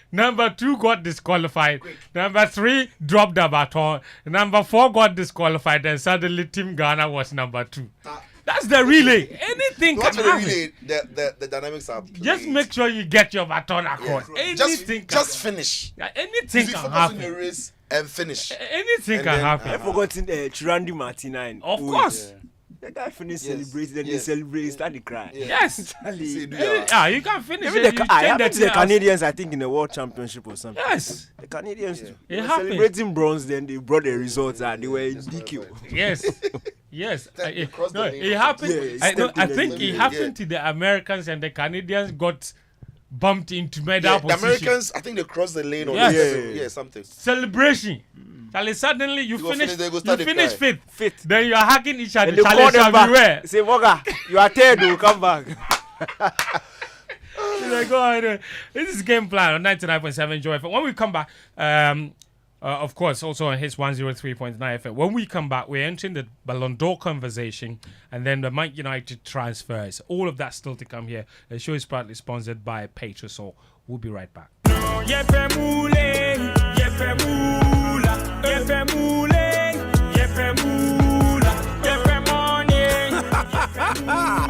Number 2 got disqualified. Number 3 dropped the baton. Number 4 got disqualified. And suddenly Team Ghana was number 2. That's the relay. Anything can happen. Relay, the dynamics are played. Just make sure you get your baton across. Anything just finish. Anything can happen. The race and finish. Anything can happen. I've forgotten Chirandi Martinine. Of course. Yeah. The guy finished celebrating, then they celebrate, start to cry. Yes. You can finish. I happened to the Canadians, I think, in the World Championship or something. Yes. The Canadians too. It They were happened. celebrating bronze, then they brought the results and they were in DQ. Yes. Yes. It lane. happened. Yeah, I think it happened to the Americans, and the Canadians got bumped into medal The position. Americans, I think they crossed the lane or something. Celebration. Suddenly you finish 5th. Then you are hugging each other. And they call them back. Say, Moga, you are third, we'll come back. This is game plan on 99.7 Joy FM. When we come back, of course, also on his 103.9 FM. When we come back, we're entering the Ballon d'Or conversation and then the Man United transfers. All of that still to come here. The show is proudly sponsored by Patrosol. We'll be right back.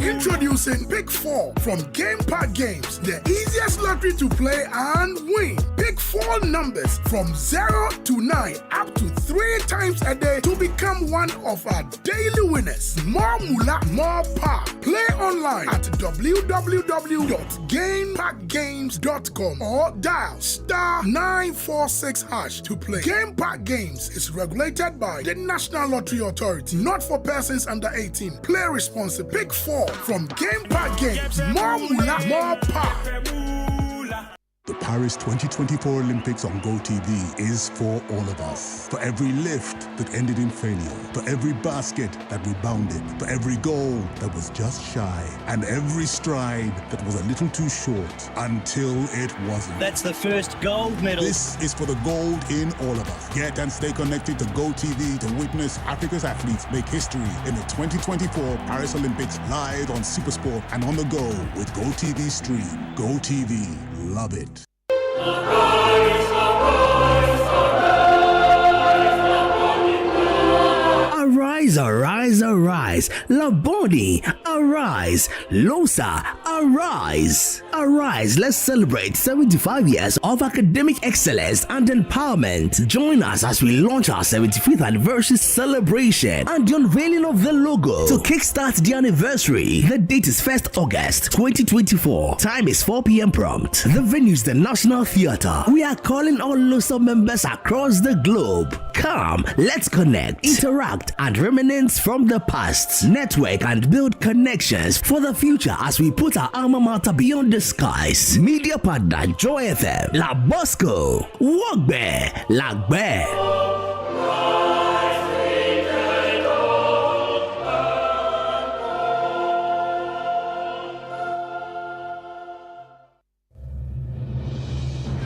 Introducing Pick 4 from Game Park Games, the easiest lottery to play and win. Pick 4 numbers from 0 to 9 up to 3 times a day to become one of our daily winners. More moolah, more power. Play online at www.gameparkgames.com or dial *946# to play. Game Park Games is regulated by the National Lottery Authority, not for persons under 18. Play responsibly. Pick 4 from Game Park Games. More moolah, more power. The Paris 2024 Olympics on GoTV is for all of us. For every lift that ended in failure, for every basket that rebounded, for every goal that was just shy, and every stride that was a little too short until it wasn't. That's the first gold medal. This is for the gold in all of us. Get and stay connected to GoTV to witness Africa's athletes make history in the 2024 Paris Olympics live on SuperSport and on the go with GoTV Stream. GoTV. Love it. Arise, arise, arise. Laboni, arise. Losa, arise. Arise, let's celebrate 75 years of academic excellence and empowerment. Join us as we launch our 75th anniversary celebration and the unveiling of the logo. To kickstart the anniversary, the date is 1st August 2024. Time is 4 p.m. prompt. The venue is the National Theatre. We are calling all LOSA members across the globe. Come, let's connect, interact, and reminisce from the past. Network and build connections for the future as we put our alma mater beyond the skies. Media partner Joy FM, La Bosco, Wogbe, Lagbe.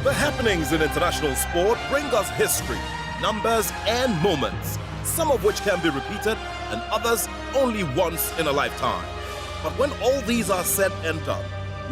The happenings in international sport bring us history, numbers, and moments, some of which can be repeated and others only once in a lifetime. But when all these are said and done,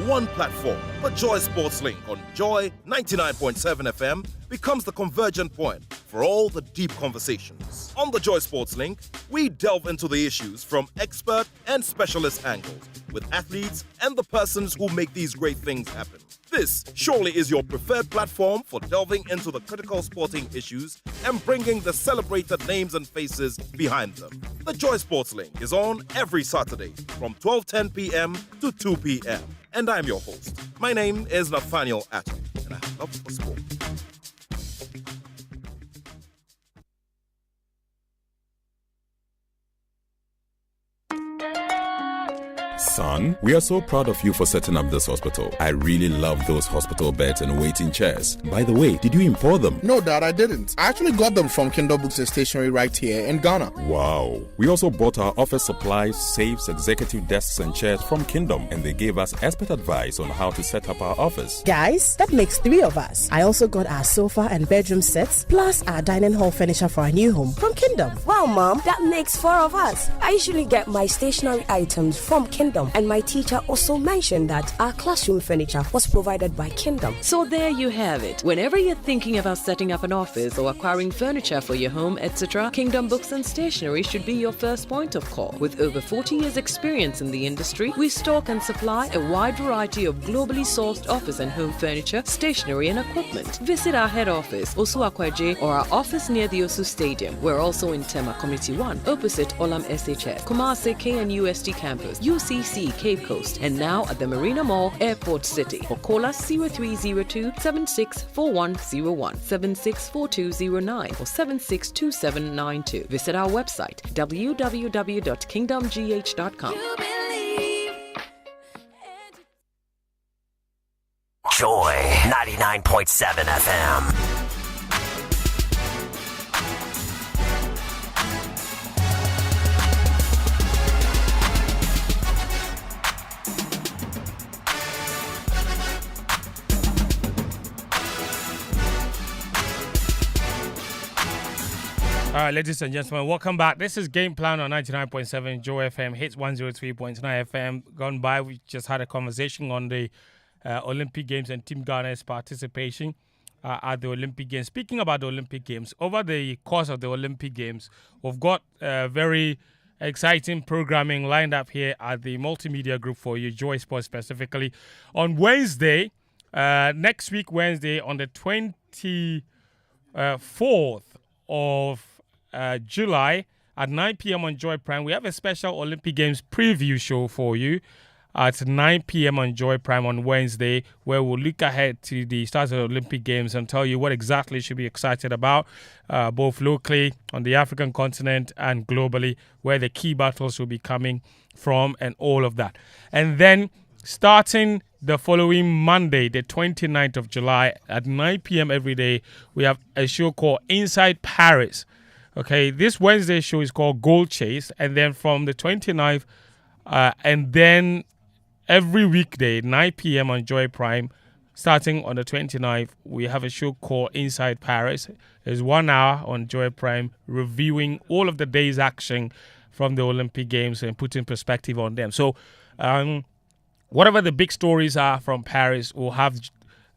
one platform. The Joy Sports Link on Joy 99.7 FM becomes the convergent point for all the deep conversations. On the Joy Sports Link, we delve into the issues from expert and specialist angles with athletes and the persons who make these great things happen. This surely is your preferred platform for delving into the critical sporting issues and bringing the celebrated names and faces behind them. The Joy Sports Link is on every Saturday from 12:10 p.m. to 2 p.m. And I'm your host. My name is Nathaniel Atsu, and I have love for sport. Son, we are so proud of you for setting up this hospital. I really love those hospital beds and waiting chairs. By the way, did you import them? No, Dad, I didn't. I actually got them from Kindle Books and Stationery right here in Ghana. Wow. We also bought our office supplies, safes, executive desks and chairs from Kingdom, and they gave us expert advice on how to set up our office. Guys, that makes 3 of us. I also got our sofa and bedroom sets, plus our dining hall furniture for our new home from Kingdom. Wow, Mom, that makes 4 of us. I usually get my stationery items from Kingdom, and my teacher also mentioned that our classroom furniture was provided by Kingdom. So there you have it. Whenever you're thinking about setting up an office or acquiring furniture for your home, etc., Kingdom Books and Stationery should be your first point of call. With over 40 years experience in the industry, we stock and supply a wide variety of globally sourced office and home furniture, stationery and equipment. Visit our head office, Osu Akwaje, or our office near the Osu Stadium. We're also in Tema Community 1, opposite Olam SHS, Kumasi KNUST campus, UCC Cape Coast, and now at the Marina Mall, Airport City. Or call us 0302 764101, 764209, or 762792. Visit our website www.kingdomgh.com. Joy 99.7 FM. All right, ladies and gentlemen, welcome back. This is Game Plan on 99.7 Joy FM, hits 103.9 FM. Gone by, we just had a conversation on the Olympic Games and Team Ghana's participation at the Olympic Games. Speaking about the Olympic Games, over the course of the Olympic Games, we've got very exciting programming lined up here at the multimedia group for you, Joy Sports specifically. On Wednesday, next week Wednesday, on the 24th of July at 9 p.m. on Joy Prime, we have a special Olympic Games preview show for you at 9 p.m. on Joy Prime on Wednesday, where we'll look ahead to the start of the Olympic Games and tell you what exactly you should be excited about, both locally, on the African continent, and globally, where the key battles will be coming from and all of that. And then starting the following Monday, the 29th of July, at 9 p.m. every day, we have a show called Inside Paris. Okay, this Wednesday show is called Gold Chase, and then from the 29th, and then every weekday, 9 p.m. on Joy Prime, starting on the 29th, we have a show called Inside Paris. It's 1 hour on Joy Prime, reviewing all of the day's action from the Olympic Games and putting perspective on them. So, whatever the big stories are from Paris, we'll have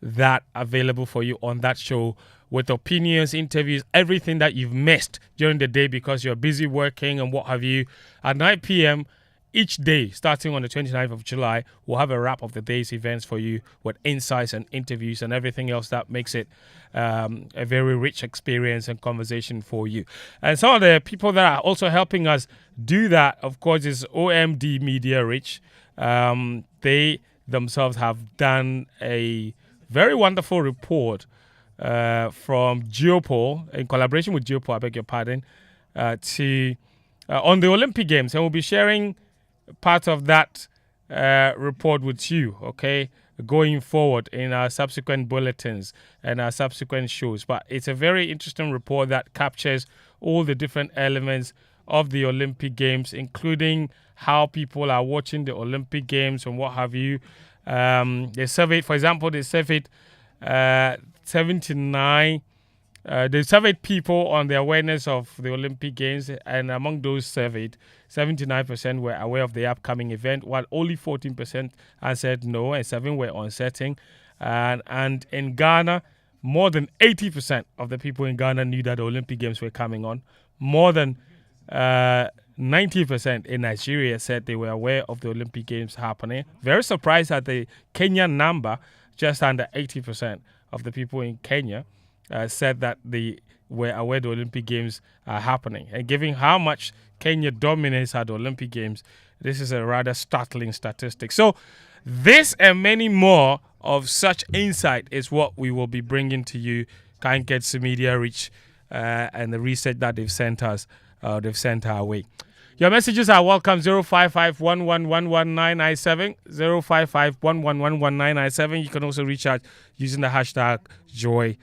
that available for you on that show, with opinions, interviews, everything that you've missed during the day because you're busy working and what have you. At 9 p.m. each day, starting on the 29th of July, we'll have a wrap of the day's events for you with insights and interviews and everything else that makes it a very rich experience and conversation for you. And some of the people that are also helping us do that, of course, is OMD Media Rich. They themselves have done a very wonderful report from Geopol, in collaboration with Geopol, I beg your pardon, on the Olympic Games. And we'll be sharing part of that report with you, okay, going forward in our subsequent bulletins and our subsequent shows. But it's a very interesting report that captures all the different elements of the Olympic Games, including how people are watching the Olympic Games and what have you. They surveyed, for example, 79 They surveyed people on the awareness of the Olympic Games, and among those surveyed, 79% were aware of the upcoming event, while only 14% answered no, and 7 were uncertain. And in Ghana, more than 80% of the people in Ghana knew that the Olympic Games were coming on. More than 90% in Nigeria said they were aware of the Olympic Games happening. Very surprised at the Kenyan number, just under 80% of the people in Kenya said that they were aware the Olympic Games are happening. And given how much Kenya dominates at the Olympic Games, this is a rather startling statistic. So this and many more of such insight is what we will be bringing to you. Can't get some media reach and the research that they've sent us, they've sent our way. Your messages are welcome. 055-1111-997, 055-1111-997. You can also reach out using the hashtag Joy.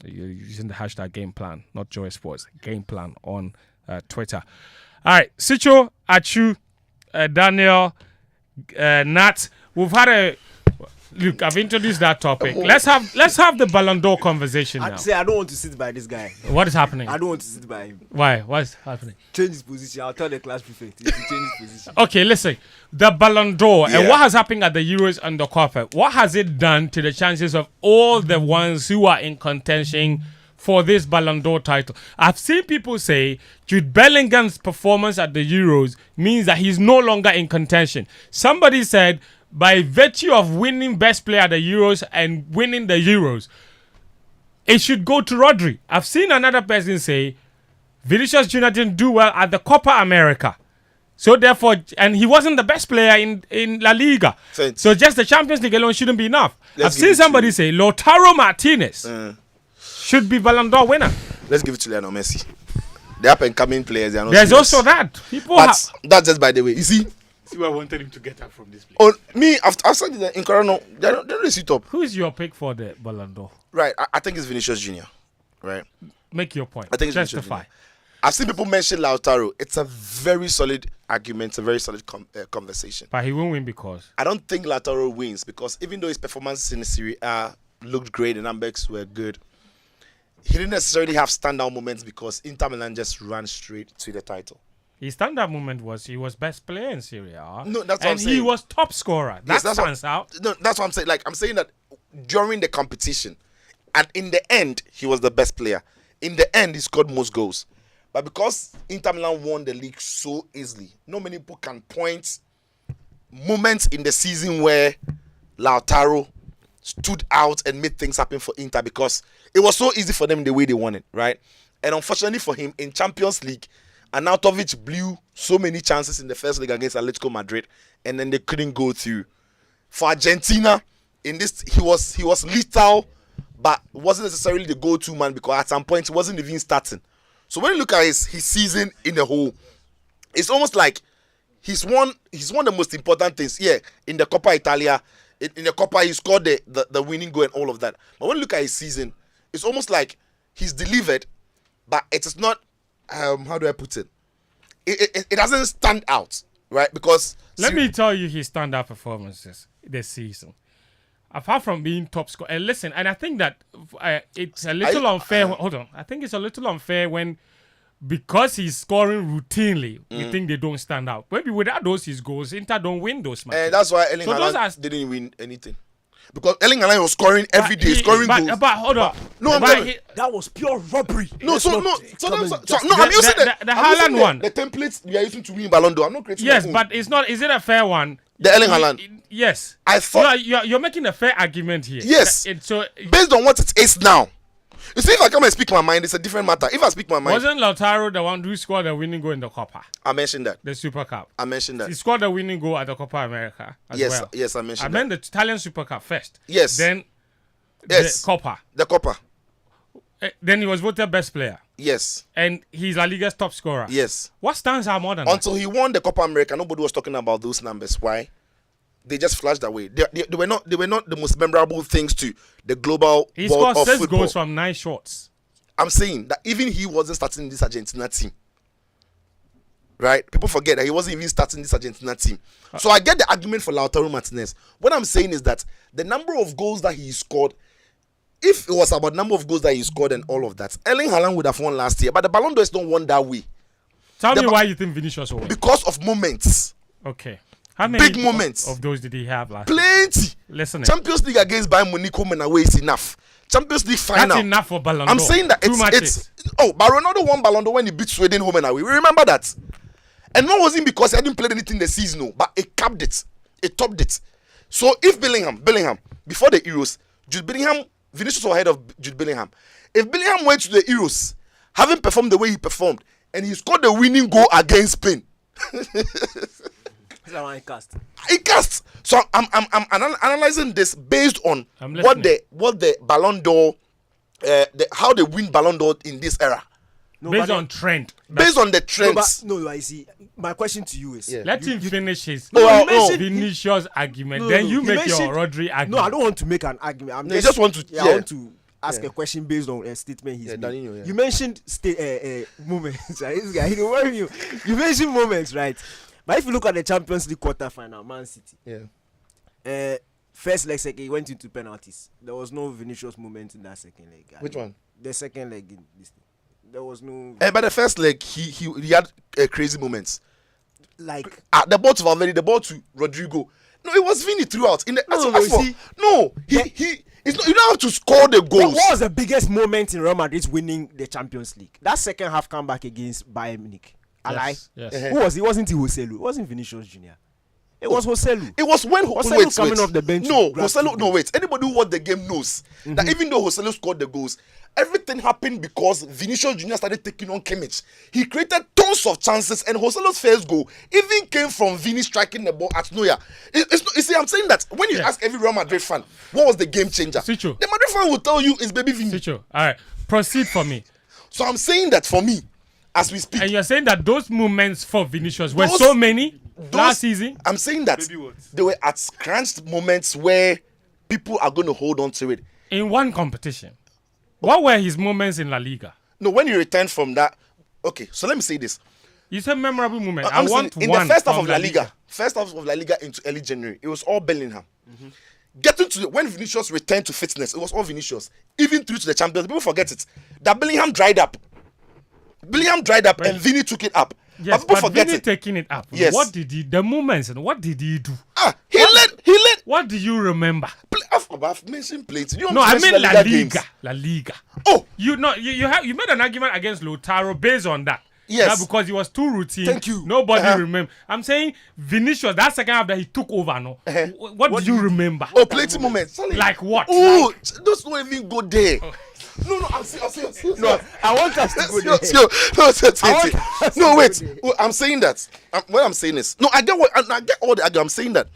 Using the hashtag Game Plan, not Joy Sports, Game Plan on Twitter. All right, Sitso, Atsu, Daniel, Nat. We've had a look. I've introduced that topic. Let's have the Ballon d'Or conversation now. I don't want to sit by this guy. What is happening? I don't want to sit by him. Why? What's happening? Change his position. I'll tell the class prefect. He change his position. Okay, listen. The Ballon d'Or and what has happened at the Euros and the Copa. What has it done to the chances of all the ones who are in contention for this Ballon d'Or title? I've seen people say Jude Bellingham's performance at the Euros means that he's no longer in contention. Somebody said by virtue of winning best player at the Euros and winning the Euros, it should go to Rodri. I've seen another person say Vinicius Jr. didn't do well at the Copa America. So therefore, and he wasn't the best player in La Liga. So just the Champions League alone shouldn't be enough. I've seen somebody say Lautaro Martinez should be Ballon d'Or winner. Let's give it to Lionel Messi. The up and coming players, they are not There's serious. also that. That's just by the way. You see where I wanted him to get up from this place. On me, after in Corano, they don't sit up. Who is your pick for the Ballon d'Or? Right, I think it's Vinicius Jr. Right. Make your point. I think it's Justify. I've seen people mention Lautaro. It's a very solid argument, a very solid conversation. But he won't win because? I don't think Lautaro wins because even though his performances in the Serie A looked great, the numbers were good, he didn't necessarily have standout moments because Inter Milan just ran straight to the title. His standout moment was he was best player in Serie A. No, that's what I'm saying. And he was top scorer. That stands out. No, that's what I'm saying. Like, I'm saying that during the competition, and in the end, he was the best player. In the end, he scored most goals. But because Inter Milan won the league so easily, not many people can point moments in the season where Lautaro stood out and made things happen for Inter because it was so easy for them the way they won it, right? And unfortunately for him, in Champions League, Arnautovic blew so many chances in the first leg against Atletico Madrid, and then they couldn't go through. For Argentina, in this, he was lethal, but wasn't necessarily the go-to man because at some point he wasn't even starting. So when you look at his season in the whole, it's almost like he's won the most important things. Yeah, in the Coppa Italia, in the Coppa he scored the winning goal and all of that. But when you look at his season, it's almost like he's delivered, but it is not. How do I put it? It doesn't stand out, right? Because let me tell you his standout performances this season. Apart from being top scorer, and listen, and I think that it's a little unfair. Hold on, I think it's a little unfair when because he's scoring routinely, we think they don't stand out. Maybe without those his goals, Inter don't win those matches. And that's why Erling Haaland didn't win anything. Because Erling Haaland was scoring every day, scoring goals. But hold on. That was pure robbery. I'm using the Haaland one. The templates we are using to win Ballon d'Or. I'm not creating. Yes, but it's not. Is it a fair one? The Erling Haaland. Yes. I thought you're making a fair argument here. Yes. Based on what it is now. You see, if I come and speak my mind, it's a different matter. If I speak my mind, wasn't Lautaro the one who scored the winning goal in the Copa? I mentioned that. The Super Cup. I mentioned that. He scored the winning goal at the Copa America as well. Yes, I mentioned that. I meant the Italian Super Cup first. Yes. Then the Copa. The Copa. Then he was voted best player. Yes. And he's La Liga's top scorer. Yes. What stands out more than Until he won the Copa America, nobody was talking about those numbers. Why? They just flashed away. They were not the most memorable things to the global He world scored of 6 football. goals from 9 shots. I'm saying that even he wasn't starting in this Argentina team. Right? People forget that he wasn't even starting this Argentina team. So I get the argument for Lautaro Martinez. What I'm saying is that the number of goals that he scored if it was about number of goals that he scored and all of that, Erling Haaland would have won last year. But the Ballon d'Or is not won that way. Tell me why you think Vinicius will win. Because of moments. Okay. How many big moments of those did he have last year? Plenty. Listen. Champions League against Bayern Munich home and away is enough. Champions League final. That's enough for Ballon d'Or. I'm saying that it's but Ronaldo won Ballon d'Or when he beat Sweden home and away. We remember that. And not wasn't because he hadn't played anything this season, no, but it capped it. It topped it. So if Bellingham, before the Euros, Jude Bellingham, Vinicius was ahead of Jude Bellingham. If Bellingham went to the Euros, having performed the way he performed, and he scored the winning goal against Spain. He cast. So I'm analyzing this based on what the Ballon d'Or, how they win Ballon d'Or in this era. No, based on trend. Based on the trends. No, I see. My question to you is... Let him finish his Vinicius argument. Then you make your Rodri argument. No, I don't want to make an argument. I just want to... I want to ask a question based on a statement he's made. You mentioned moments. This guy, you mentioned moments, right? But if you look at the Champions League quarterfinal, Man City. First leg, second, he went into penalties. There was no Vinicius moment in that second leg. Which one? The second leg in this thing. There was no. But the first leg, he had crazy moments. Like the ball to Valverde, the ball to Rodrigo. No, it was Vini throughout. He's not. You don't have to score the goals. What was the biggest moment in Real Madrid's winning the Champions League? That second half comeback against Bayern Munich. Yes. Who was? It wasn't Joselu. It wasn't Vinicius Junior. It was Joselu. It was when Joselu coming off the bench. No, Joselu. No, wait. Anybody who watched the game knows that even though Joselu scored the goals, everything happened because Vinicius Junior started taking on Kimmich. He created tons of chances, and Joselu's first goal even came from Vini striking the ball at Neuer. You see, I'm saying that when you ask every Real Madrid fan, what was the game changer? Sitso. The Madrid fan will tell you it's baby Vini. Sitso. All right, proceed for me. So I'm saying that for me, as we speak. And you're saying that those moments for Vinicius were so many last season? I'm saying that they were at cranched moments where people are going to hold on to it. In one competition. What were his moments in La Liga? No, when he returned from that. Okay, so let me say this. You said memorable moment. I want in the first half of La Liga. First half of La Liga into early January, it was all Bellingham. Getting to when Vinicius returned to fitness, it was all Vinicius. Even through to the Champions, people forget it. That Bellingham dried up. And Vini took it up. Yes, but people forget Vini it. taking it up. Yes. What did he? The moments and what did he do? He led. What do you remember? I've mentioned plenty. No, I mean La Liga. Games. La Liga. Oh, you made an argument against Lautaro based on that. Yes. Because he was too routine. Thank you. Nobody remember. I'm saying Vinicius, that second half that he took over, no. What do you remember? Oh, plenty moments. Like what? Oh, those don't even go there. No, I'm serious. No, I want us to go there. No, wait. I'm saying that. What I'm saying is, no, I get all the argument. I'm saying that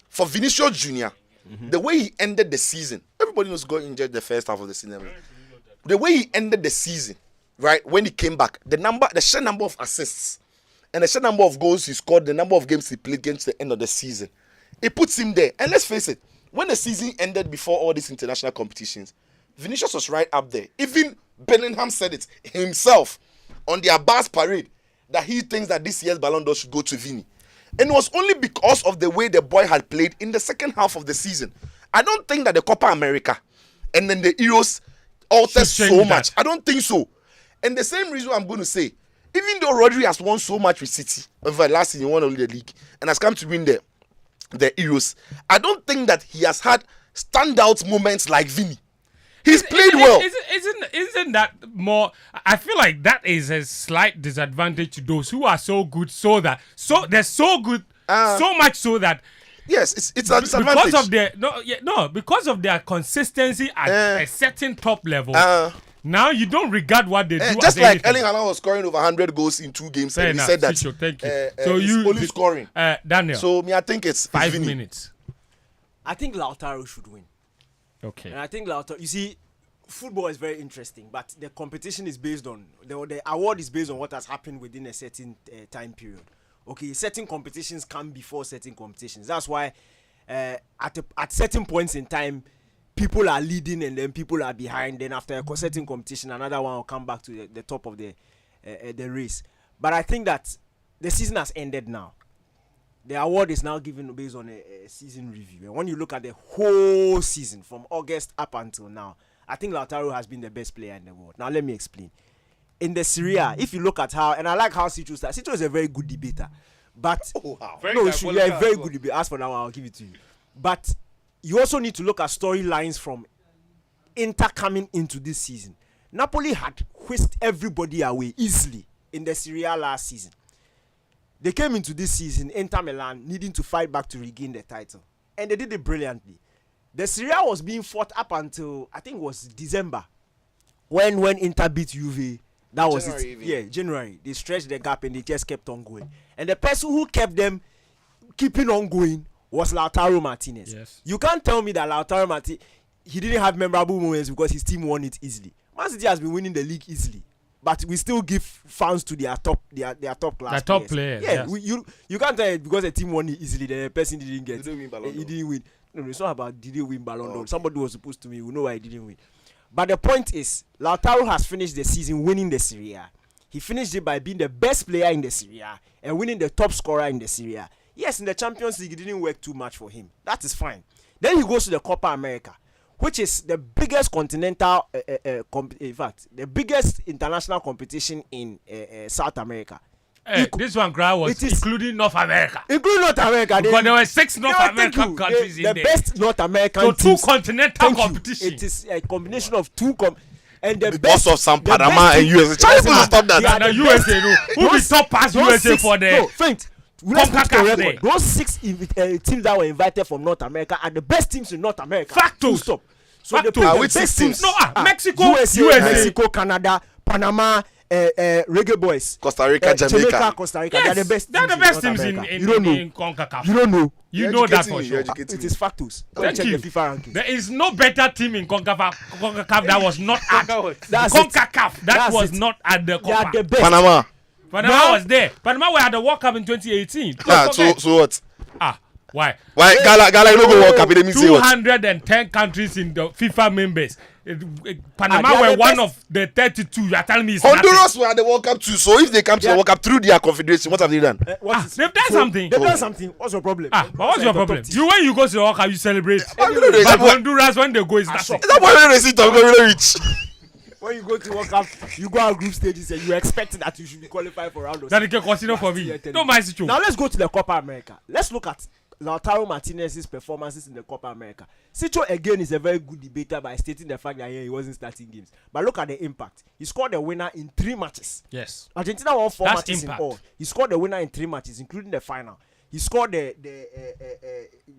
for Vinicius Junior, the way he ended the season, everybody knows got injured the first half of the season. The way he ended the season, right, when he came back, the sheer number of assists and the sheer number of goals he scored, the number of games he played against the end of the season, it puts him there. And let's face it, when the season ended before all these international competitions, Vinicius was right up there. Even Bellingham said it himself on the Abbas parade that he thinks that this year's Ballon d'Or should go to Vini. And it was only because of the way the boy had played in the second half of the season. I don't think that the Copa America and then the Euros altered so much. I don't think so. And the same reason I'm going to say, even though Rodri has won so much with City over last season, he won only the league and has come to win the Euros, I don't think that he has had standout moments like Vini. He's played well. Isn't that more? I feel like that is a slight disadvantage to those who are so good, they're so good, so much so that. Yes, it's a disadvantage because of their consistency at a certain top level. Now you don't regard what they do. Just like Erling Haaland was scoring over 100 goals in 2 games, and he said that. Sitso, thank you. So you only scoring. Daniel. So I think it's 5 minutes. I think Lautaro should win. Okay. And I think Lautaro, you see, football is very interesting, but the competition is based on, the award is based on what has happened within a certain time period. Okay, certain competitions come before certain competitions. That's why at certain points in time, people are leading and then people are behind. Then after a certain competition, another one will come back to the top of the race. But I think that the season has ended now. The award is now given based on a season review. And when you look at the whole season from August up until now, I think Lautaro has been the best player in the world. Now let me explain. In the Serie A, if you look at how, and I like how Sitso starts. Sitso is a very good debater, but very good debater. As for now, I'll give it to you. But you also need to look at storylines from Inter coming into this season. Napoli had whisked everybody away easily in the Serie A last season. They came into this season, Inter Milan, needing to fight back to regain the title. And they did it brilliantly. The Serie A was being fought up until, I think it was December, when Inter beat Juve. That was January, it. Yeah, January. They stretched the gap and they just kept on going. And the person who kept them keeping on going was Lautaro Martinez. Yes. You can't tell me that Lautaro Martinez, he didn't have memorable moments because his team won it easily. Man City has been winning the league easily. But we still give fans to their top class. The top players. Yeah, yes. You can't tell it because a team won it easily, the person didn't get. They didn't win Ballon d'Or. He didn't win. No, it's not about did he win Ballon d'Or. Somebody was supposed to win. We know why he didn't win. But the point is, Lautaro has finished the season winning the Serie A. He finished it by being the best player in the Serie A and winning the top scorer in the Serie A. Yes, in the Champions League, it didn't work too much for him. That is fine. Then he goes to the Copa America, which is the biggest continental, in fact, the biggest international competition in South America. This one crowd was including North America. Including North America. Because there were 6 North American countries in there. The best North American so teams. 2 continental competition. It is a combination of 2 and the best of some Panama and USA. Try to stop that. The USA, no. Who will stop past USA for the... No, Fent. Those 6 teams that were invited from North America are the best teams in North America. Factos. Stop. So the best teams. No, Mexico, USA, Mexico, Canada, Panama, Reggae Boys, Costa Rica, Jamaica. Costa Rica. Yes, They're the best. They're the best teams in CONCACAF. You don't know. You know that for sure. It is factors. Thank you. The FIFA rankings. There is no better team in CONCACAF that was not at CONCACAF. That was not at the They are Copa. the best. Panama was there. Panama were at the World Cup in 2018. Yeah, so what? Why? Why Gala no go World Cup? They mean say what? 210 countries in the FIFA members. Panama were one of the 32. You are telling me it's Honduras were at the World Cup too. So if they come to the World Cup through their confederation, what have they done? They've done something. They've done something. What's your problem? But what's your problem? When you go to the World Cup, you celebrate. But Honduras, when they go, it's nothing. Is that why they sit up very rich? When you go to World Cup, you go out group stages and you expect that you should be qualified for round of 16. That you can consider for me. Don't mind Sitso. Now let's go to the Copa America. Let's look at Lautaro Martinez's performances in the Copa America. Sitso again is a very good debater by stating the fact that he wasn't starting games. But look at the impact. He scored the winner in 3 matches. Yes. Argentina won 4 matches impact. in all. He scored the winner in 3 matches, including the final. He scored in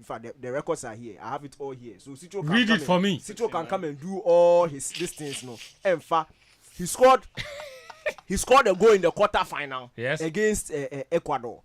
fact, the records are here. I have it all here. So Sitso can read it for me. Sitso can come and do all these things. No, in fact, he scored a goal in the quarter final against Ecuador.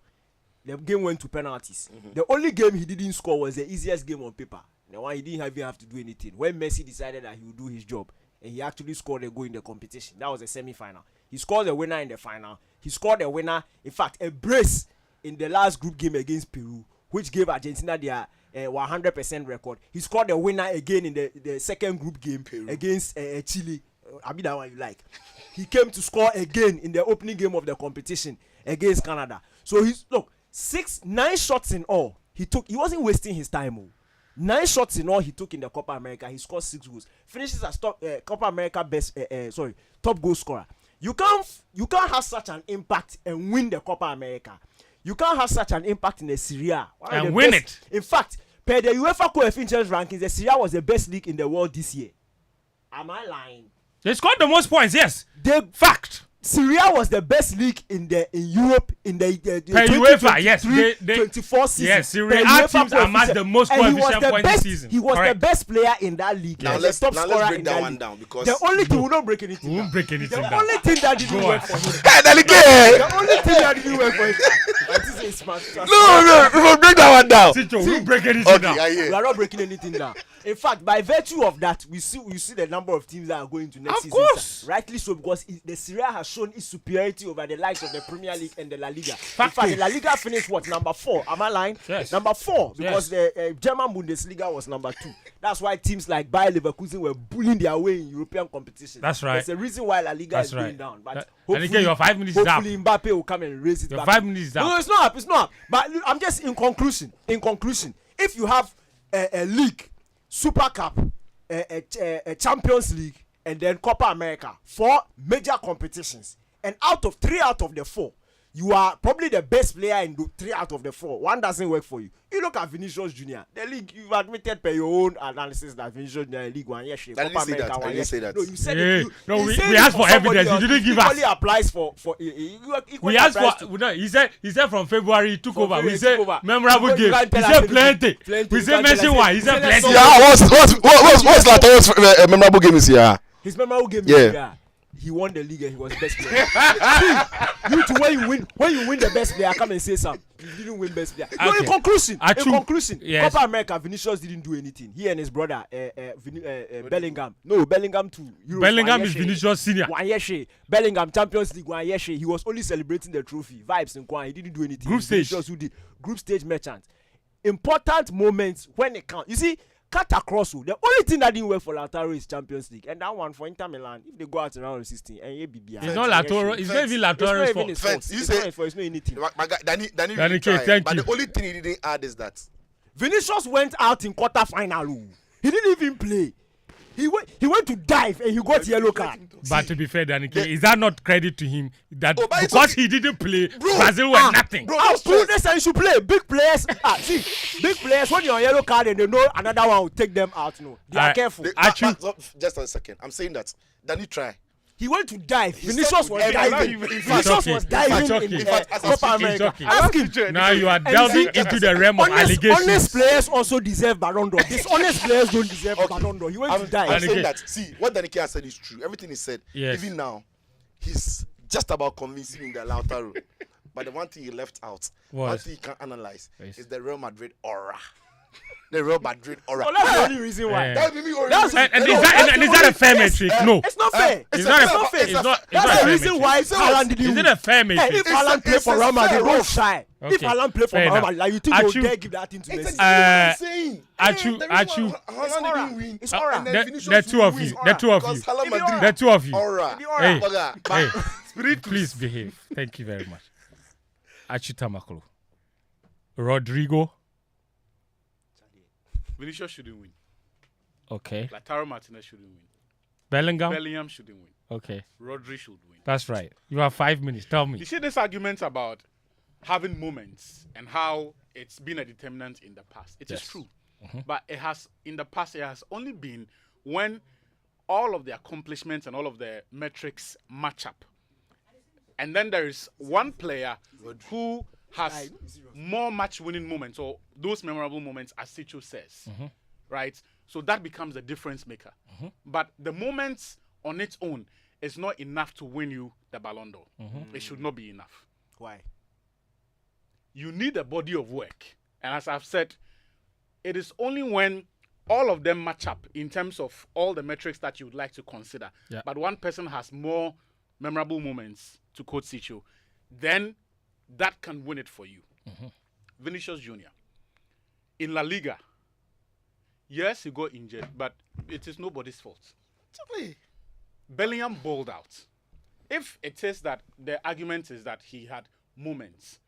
The game went to penalties. The only game he didn't score was the easiest game on paper. The one he didn't even have to do anything. When Messi decided that he would do his job, and he actually scored a goal in the competition. That was a semi-final. He scored the winner in the final. He scored a winner, in fact, a brace in the last group game against Peru, which gave Argentina their 100% record. He scored the winner again in the second group game against Chile. I mean that one you like. He came to score again in the opening game of the competition against Canada. So he's 9 shots in all he took. He wasn't wasting his time. 9 shots in all he took in the Copa America. He scored 6 goals. Finishes as Copa America top goal scorer. You can't have such an impact and win the Copa America. You can't have such an impact in the Serie A and win it. In fact, per the UEFA coefficient rankings, the Serie A was the best league in the world this year. Am I lying? They scored the most points. Yes. Fact. Serie A was the best league in Europe in the UEFA. Yes, 24 season. Yes, Serie A teams amassed the most coefficient points this season. He was the best player in that league. Now let's break that one down because the only thing we don't break anything. We won't break anything down. The only thing that didn't work for him. The only thing that didn't work for him. No, we will break that one down. Sitso, we won't break anything down. We are not breaking anything down. In fact, by virtue of that, we see the number of teams that are going to next season. Of course. Rightly so, because the Serie A has shown its superiority over the likes of the Premier League and the La Liga. In fact, the La Liga finished number 4. Am I lying? Yes. Number 4, because the German Bundesliga was number 2. That's why teams like Bayer Leverkusen were bullying their way in European competition. That's right. There's a reason why La Liga is going down. But hopefully, your 5 minutes is up. Hopefully Mbappe will come and raise it your back. 5 minutes is up. No, it's not. It's not. But I'm just in conclusion. If you have a league, Super Cup, a Champions League, and then Copa America, 4 major competitions, and out of 3 out of the 4, you are probably the best player in 3 out of the 4. One doesn't work for you. You look at Vinicius Junior. The league, you've admitted per your own analysis that Vinicius Junior League 1 year. I didn't say that. I didn't say that. No, you said it. We asked for evidence. You didn't give us. Equally applies for. We asked for. No, he said from February he took over. We said memorable game. He said plenty. We said mention one. He said plenty. Yeah, what's Lataro's memorable game is here? His memorable game is here. He won the league and he was best player. See, you too, when you win the best player, come and say something. You didn't win best player. Okay. No, in conclusion, yes. Copa America, Vinicius didn't do anything. He and his brother, Bellingham. No, Bellingham too. Bellingham is Vinicius senior. Bellingham Champions League 1 year. He was only celebrating the trophy. Vibes and Kwan. He didn't do anything. Group stage. Vinicius who did group stage merchant. Important moments when it counts. You see. Cut across. The only thing that didn't work for Lautaro is Champions League, and that one for Inter Milan. If they go out around the 16, and it's not Lautaro. It's not even Lautaro's fault. You say it's not anything. My guy, Danny, thank you. But the only thing he didn't add is that Vinicius went out in quarter final. He didn't even play. He went to dive and he got yellow card. But to be fair, Danny, is that not credit to him that because he didn't play, Brazil were nothing? This and should play big players. Big players when you're on yellow card and they know another one will take them out. No, they are careful. Just a second. I'm saying that Danny try. He went to dive. Vinicius was diving. Vinicius was diving in Copa America. Ask him. Now you are delving into the realm of allegations. Honest players also deserve Ballon d'Or. Dishonest players don't deserve Ballon d'Or. He went to dive. I'm saying that. See, what Danny has said is true. Everything he said. Yes. Even now, he's just about convincing him that Lautaro. But the one thing he left out, one thing he can't analyze, is the Real Madrid aura. The Real Madrid aura. That's the only reason why. That's the only reason. And is that a fair metric? No. It's not fair. It's not fair. That's the reason why Haaland didn't win. Is it a fair metric? If Haaland play for Real Madrid, don't shy. If Haaland play for Real Madrid, like you think they'll dare give that thing to Messi? Atsu. It's aura. The two of you. Hey, please behave. Thank you very much. Atsu Tamakloe. Rodrigo. Vinicius shouldn't win. Okay. Lautaro Martinez shouldn't win. Bellingham shouldn't win. Okay. Rodri should win. That's right. You have 5 minutes. Tell me. You see this argument about having moments and how it's been a determinant in the past. It is true. Mm-hmm. But in the past, it has only been when all of the accomplishments and all of the metrics match up. And then there is one player who has more match-winning moments or those memorable moments, as Sitso says, right? So that becomes the difference maker. But the moments on its own is not enough to win you the Ballon d'Or. It should not be enough. Why? You need a body of work. And as I've said, it is only when all of them match up in terms of all the metrics that you would like to consider. Yeah. But one person has more memorable moments, to quote Sitso, then that can win it for you. Vinicius Junior. In La Liga, yes, he got injured, but it is nobody's fault. Bellingham balled out. If it is that the argument is that he had moments,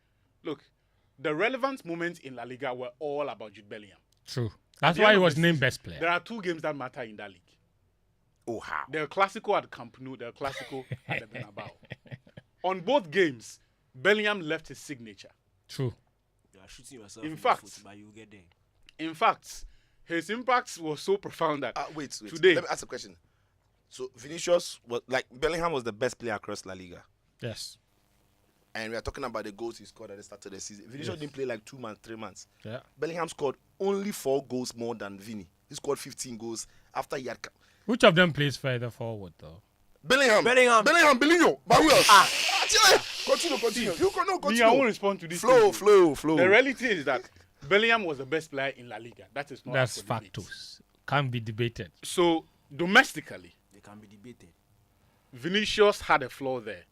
look, the relevant moments in La Liga were all about Jude Bellingham. True. That's why he was named best player. There are 2 games that matter in that league. Oh, how? The Clásico at Camp Nou, the Clásico at the Bernabeu. On both games, Bellingham left his signature. True. You are shooting yourself in the foot, but you get there. In fact, his impact was so profound that wait. Today, let me ask a question. So Vinicius was Bellingham was the best player across La Liga. Yes. And we are talking about the goals he scored at the start of the season. Vinicius didn't play like 2 months, 3 months. Yeah. Bellingham scored only 4 goals more than Vini. He scored 15 goals after he had. Which of them plays further forward though? Bellingham. But who else? Continue. Continue. I won't respond to this. Flow. The reality is that Bellingham was the best player in La Liga. That is not. That's factus. Can't be debated. So domestically, they can be debated. Vinicius had a flaw there.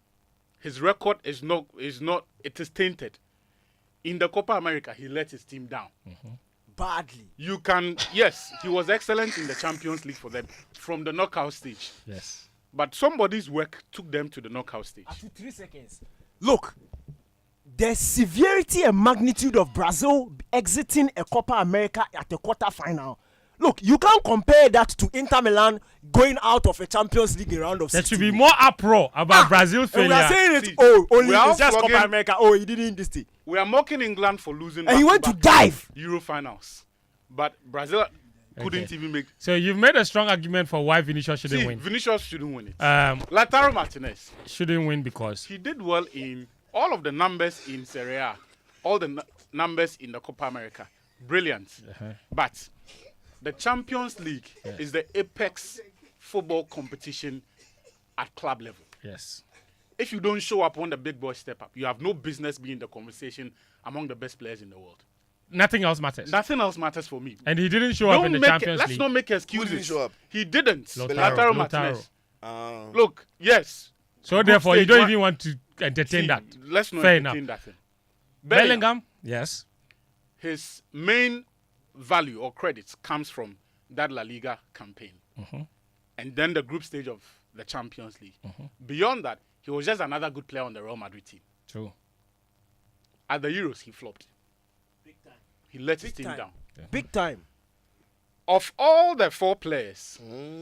His record is not. It is tainted. In the Copa America, he let his team down. Badly. Yes, he was excellent in the Champions League for them from the knockout stage. Yes. But somebody's work took them to the knockout stage. After 3 seconds. Look, the severity and magnitude of Brazil exiting a Copa America at the quarter final Look, you can't compare that to Inter Milan going out of a Champions League in round of 16. There should be more uproar about Brazil failure. We are saying it. Only it's just Copa America. He didn't this thing. We are mocking England for losing. And he went to dive Euro finals, but Brazil couldn't even make. So you've made a strong argument for why Vinicius shouldn't win. Vinicius shouldn't win it. Lautaro Martinez shouldn't win because he did well in all of the numbers in Serie A, all the numbers in the Copa America. Brilliant. But the Champions League is the apex football competition at club level. Yes. If you don't show up when the big boys step up, you have no business being in the conversation among the best players in the world. Nothing else matters. Nothing else matters for me. And he didn't show up in the Champions League. Let's not make excuses. Who didn't show up? He didn't. Lautaro Martinez. Look, yes. So therefore, you don't even want to entertain that. Let's not Fair entertain enough. that thing. Bellingham, yes. His main value or credits comes from that La Liga campaign. And then the group stage of the Champions League. Beyond that, he was just another good player on the Real Madrid team. True. At the Euros, he flopped. Big time. He let his team down. Big time. Of all the 4 players,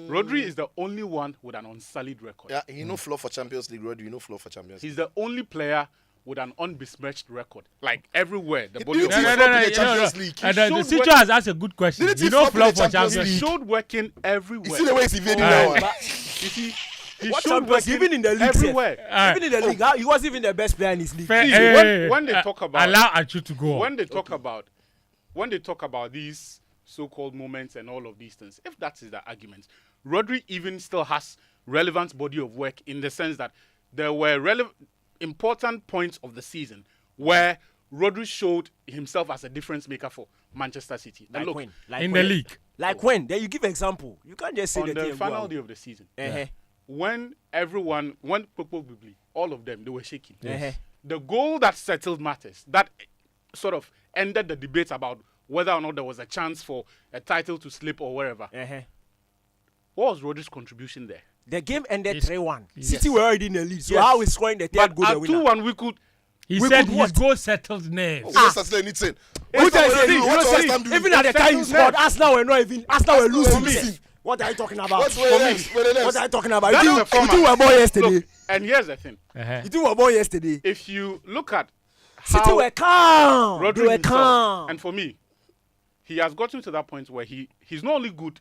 Rodri is the only one with an unsullied record. Yeah, he no floor for Champions League. Rodri, no floor for Champions League. He's the only player with an unbesmirched record. Like everywhere. The body body Champions League. The Sitso has asked a good question. Didn't You he don't flop flop in the for Champions Champions League. He showed working everywhere. You see the way he's evading that one. You see, he What showed Champions working even in the league everywhere. Even in the league, he was even the best player in his league. When they talk about allow Atsu to go on. When they talk about these so-called moments and all of these things, if that is the argument, Rodri even still has relevant body of work in the sense that there were important points of the season where Rodri showed himself as a difference maker for Manchester City. Like look, when? The league. Like when? Then you give example. You can't just say on the final day of the season. When all of them, they were shaking. The goal that settled matters, that sort of ended the debate about whether or not there was a chance for a title to slip or wherever. What was Rodri's contribution there? The game ended 3-1. Yes. City were already in the lead. So how is scoring the third goal? At 2-1, we could. He said his goal settled nerves. Even at the time he scored, Arsenal were not even. Arsenal were losing. What are you talking about? What are you talking about? You two were more yesterday. Look, and here's the thing. You two were more yesterday. If you look at City were calm. Rodri They were himself, calm. and for me, he has gotten to that point where he's not only good,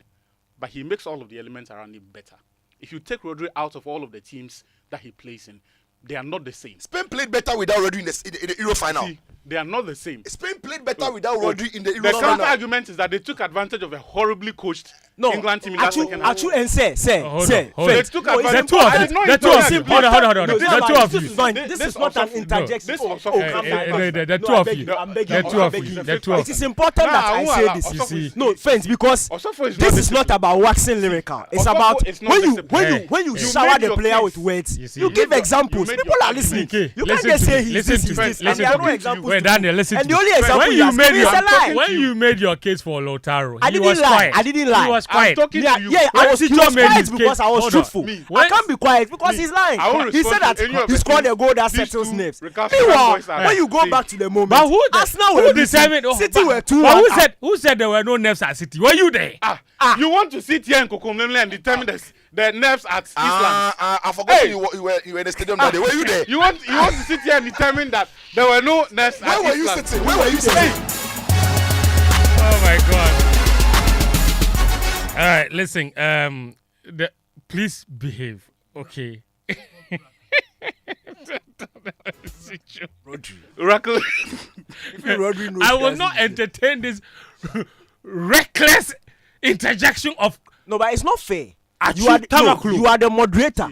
but he makes all of the elements around him better. If you take Rodri out of all of the teams that he plays in, they are not the same. Spain played better without Rodri in the Euro final. See, they are not the same. Spain played better without Rodri in the Euro The final. counter argument is that they took advantage of a horribly coached England team in that second half. Atsu and say. They took advantage. The two of you. Hold on. The two of you. This is not an interjection. The two of you. The two of you. It is important that I say this. You see, no offense, because this is not about waxing lyrical. It's about when you shower the player with words, you give examples. People are listening. You can't just say he's this. And there are no examples. And the only example you have is a lie. When you made your case for Lautaro, I didn't lie. He was quiet. I'm talking to you. Yeah, I was quiet because I was truthful. I can't be quiet because he's lying. He said that he scored a goal that settles nerves. Meanwhile, when you go back to the moment, Arsenal were determined. City were 2-1. Who said there were no nerves at City? Were you there? You want to sit here in Kokomlemle and determine the nerves at Island? I forgot you were in the stadium that day. Were you there? You want to sit here and determine that there were no nerves at Island? Where were you sitting? Where were you sitting? Oh my God. All right, listen. Please behave, okay? I will not entertain this reckless interjection of. No, but it's not fair. Atsu, you are the moderator,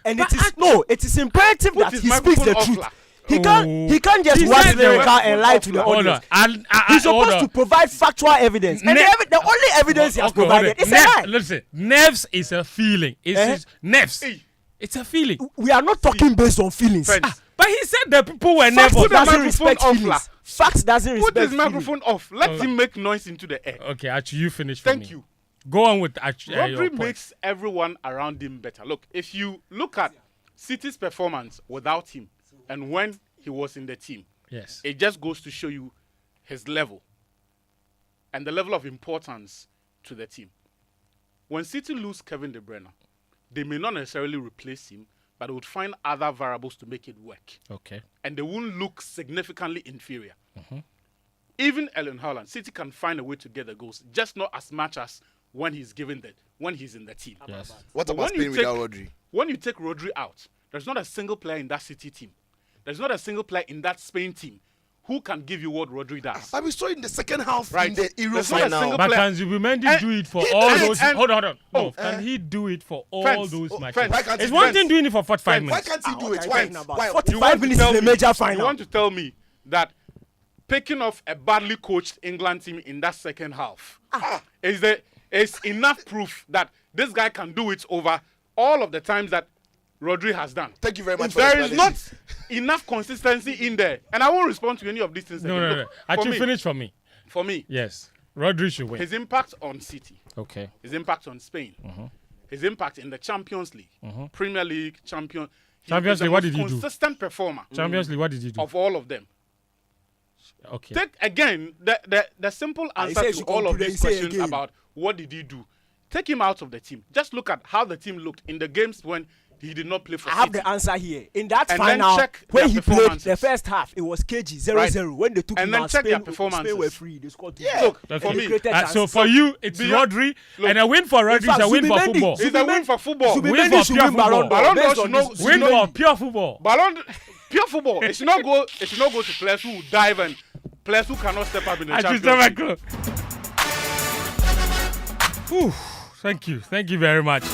and it is imperative that he speaks the truth. He can't just wax lyrical and lie to the audience. He's supposed to provide factual evidence, and the only evidence he has provided is a lie. Listen, nerves is a feeling. It's nerves. It's a feeling. We are not talking based on feelings. But he said the people were Facts nervous. doesn't respect feelings. Facts doesn't respect feelings. Put his microphone off. Let him make noise into the air. Okay, Atsu, you finish for me. Thank you. Go on with Atsu. Rodri makes everyone around him better. Look, if you look at City's performance without him and when he was in the team, yes, it just goes to show you his level and the level of importance to the team. When City lose Kevin De Bruyne, they may not necessarily replace him, but they would find other variables to make it work. Okay. And they won't look significantly inferior. Even Erling Haaland, City can find a way to get the goals, just not as much as when he's in the team. Yes. What about Spain without Rodri? When you take Rodri out, there's not a single player in that City team. There's not a single player in that Spain team who can give you what Rodri does. But we saw in the second half Right. in the Euro There's not a final. single But player. can Zubimendi do it for all those? Hold on. No, can he do it for all Fence. those matches? Fence. Why can't It's he one do thing it? doing it for 45 Why minutes. can't he do it? Why? 45 minutes is a major final. You want to tell me that picking off a badly coached England team in that second half is enough proof that this guy can do it over all of the times that Rodri has done. Thank you very much. There is not enough consistency in there, and I won't respond to any of these things. No. Look, Actually, finish for me. For me, Yes. Rodri should win. his impact on City, Okay. his impact on Spain, his impact in the Champions League, Premier League, Champions Champions League, what did he do? Consistent performer Champions League, what did he do? of all of them. Okay. Take again the simple answer says to you all of conclude, these say questions again. about what did he do. Take him out of the team. Just look at how the team looked in the games when he did not play for I have City. the answer here. In that And then final, check when their he played performances. the first half, it was KG 0-0. Right. When they took And him then out, check their Spain performances. were free. They scored two. Look, Okay. for me, created So chances. for you, it's Beyond- Rodri, look, and a win for Rodri is fact, a win for Zubimendi- football. it's a win for football. Win Zubimendi for should pure win Ballon football. d'Or Ballon based d'Or on should this. not- Win Zubimendi- for pure football. Ballon, pure football. It should not go to players who dive and players who cannot step up in the Actually, Champions League. Whew. Thank you very much.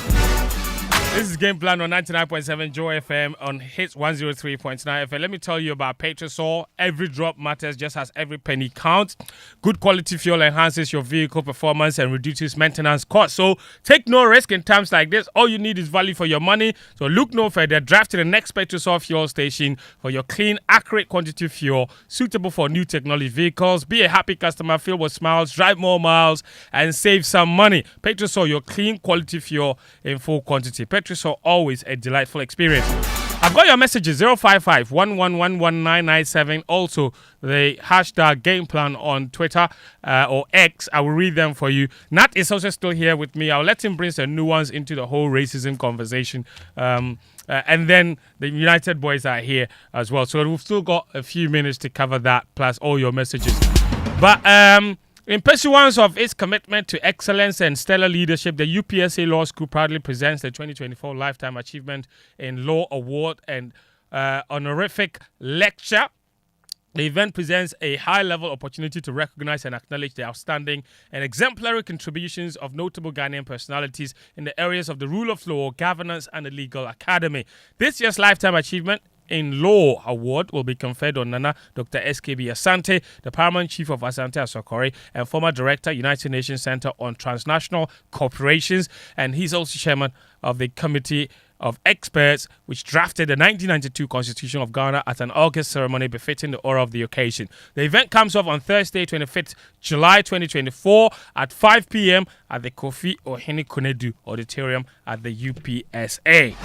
This is Game Plan on 99.7 Joy FM on Hits 103.9 FM. Let me tell you about Petrosol. Every drop matters just as every penny counts. Good quality fuel enhances your vehicle performance and reduces maintenance costs. So take no risk in times like this. All you need is value for your money. So look no further. Drive to the next Petrosol fuel station for your clean, accurate quantity fuel suitable for new technology vehicles. Be a happy customer, filled with smiles, drive more miles, and save some money. Petrosol, your clean, quality fuel in full quantity. Petrosol, always a delightful experience. I've got your messages 055 1111997. Also, the hashtag Game Plan on Twitter or X. I will read them for you. Nat is also still here with me. I'll let him bring some nuance into the whole racism conversation. And then the United boys are here as well. So we've still got a few minutes to cover that, plus all your messages. But in pursuance of its commitment to excellence and stellar leadership, the UPSA Law School proudly presents the 2024 Lifetime Achievement in Law Award and honorific lecture. The event presents a high-level opportunity to recognize and acknowledge the outstanding and exemplary contributions of notable Ghanaian personalities in the areas of the rule of law, governance, and the legal academy. This year's Lifetime Achievement in Law Award will be conferred on Nana Dr. SKB Asante, the Paramount Chief of Asante Asokore and former Director, United Nations Center on Transnational Corporations, and he's also Chairman of the Committee of Experts which drafted the 1992 Constitution of Ghana at an August ceremony befitting the aura of the occasion. The event comes off on Thursday, 25th July 2024 at 5 p.m. at the Kofi Ohene Konedu Auditorium at the UPSA.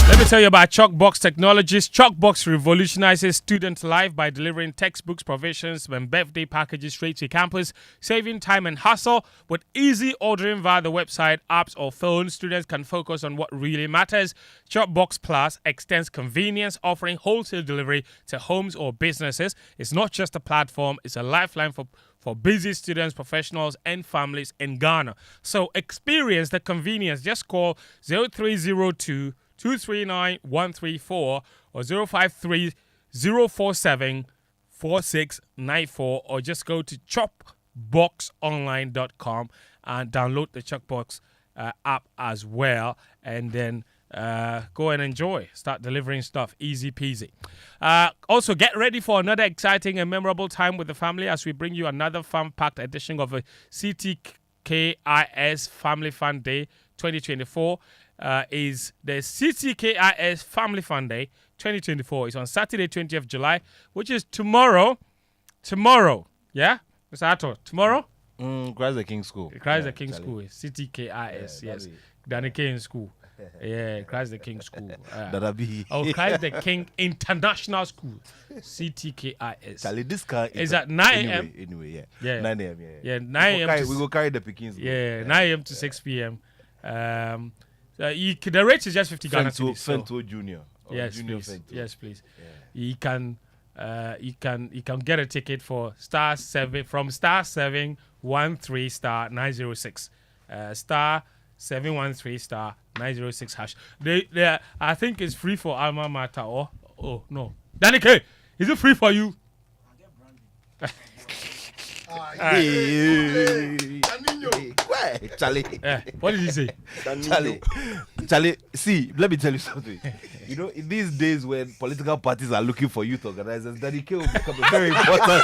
Let me tell you about Chalkbox Technologies. Chalkbox revolutionizes student life by delivering textbooks, provisions, and birthday packages straight to campus, saving time and hassle. With easy ordering via the website, apps, or phone, students can focus on what really matters. Chalkbox Plus extends convenience, offering wholesale delivery to homes or businesses. It's not just a platform, it's a lifeline for busy students, professionals, and families in Ghana. So experience the convenience. Just call 0302 239-134 or 053-047-4694 or just go to chopboxonline.com and download the Chalkbox app as well, and then go and enjoy. Start delivering stuff. Easy peasy. Also, get ready for another exciting and memorable time with the family as we bring you another fun-packed edition of a CTKIS Family Fun Day 2024. Is the CTKIS Family Fun Day 2024. It's on Saturday, 20th July, which is tomorrow. Tomorrow, yeah? Mr. Ato, tomorrow? Christ the King School. Christ the King School is CTKIS, yes. Danny King School. Yeah, Christ the King School. That'll be. Christ the King International School. CTKIS. Charlie, this car is at 9 a.m. Anyway, yeah. 9 a.m. Yeah, 9 a.m. We go carry the pickings. Yeah, 9 a.m. to 6 p.m. The rate is just 50 Ghana cedis. Fentuo Junior. Yes, Junior please. Fentuo. Yes, please. Yeah. You can get a ticket for *7 from *713 *906 *713 *906 hash. They I think it's free for Alma Mater or no. Danny K, is it free for you? Charlie. What did he say? Charlie, see, let me tell you something. You know, in these days when political parties are looking for youth organizers, Danny K will become a very important.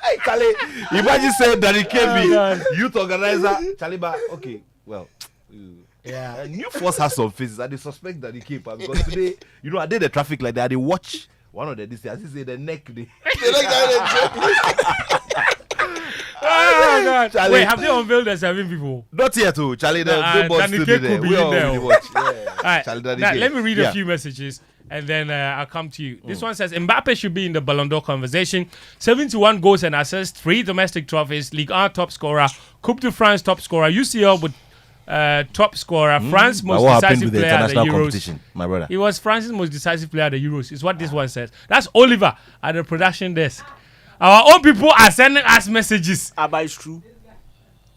Hey, Charlie, imagine saying Danny K be youth organizer. Charlie, okay, well. Yeah. New Force has some faces. I suspect Danny K, because today, you know, I did the traffic like that. I did watch one of the this. I say the neck. Oh God! Charlie. Wait, have they unveiled the 7 people? Not yet, too. Charlie. Danny K could be in there. Watch. Yeah. All right. Charlie, now, let me read a few messages and then I'll come to you. This one says Mbappe should be in the Ballon d'Or conversation. 71 goals and assists, 3 domestic trophies, Ligue 1 top scorer, Coupe de France top scorer, UCL with top scorer, France most decisive player at the Euros. My brother. He was France's most decisive player at the Euros. Is what this one says. That's Oliver at the production desk. Our own people are sending us messages. But it's true.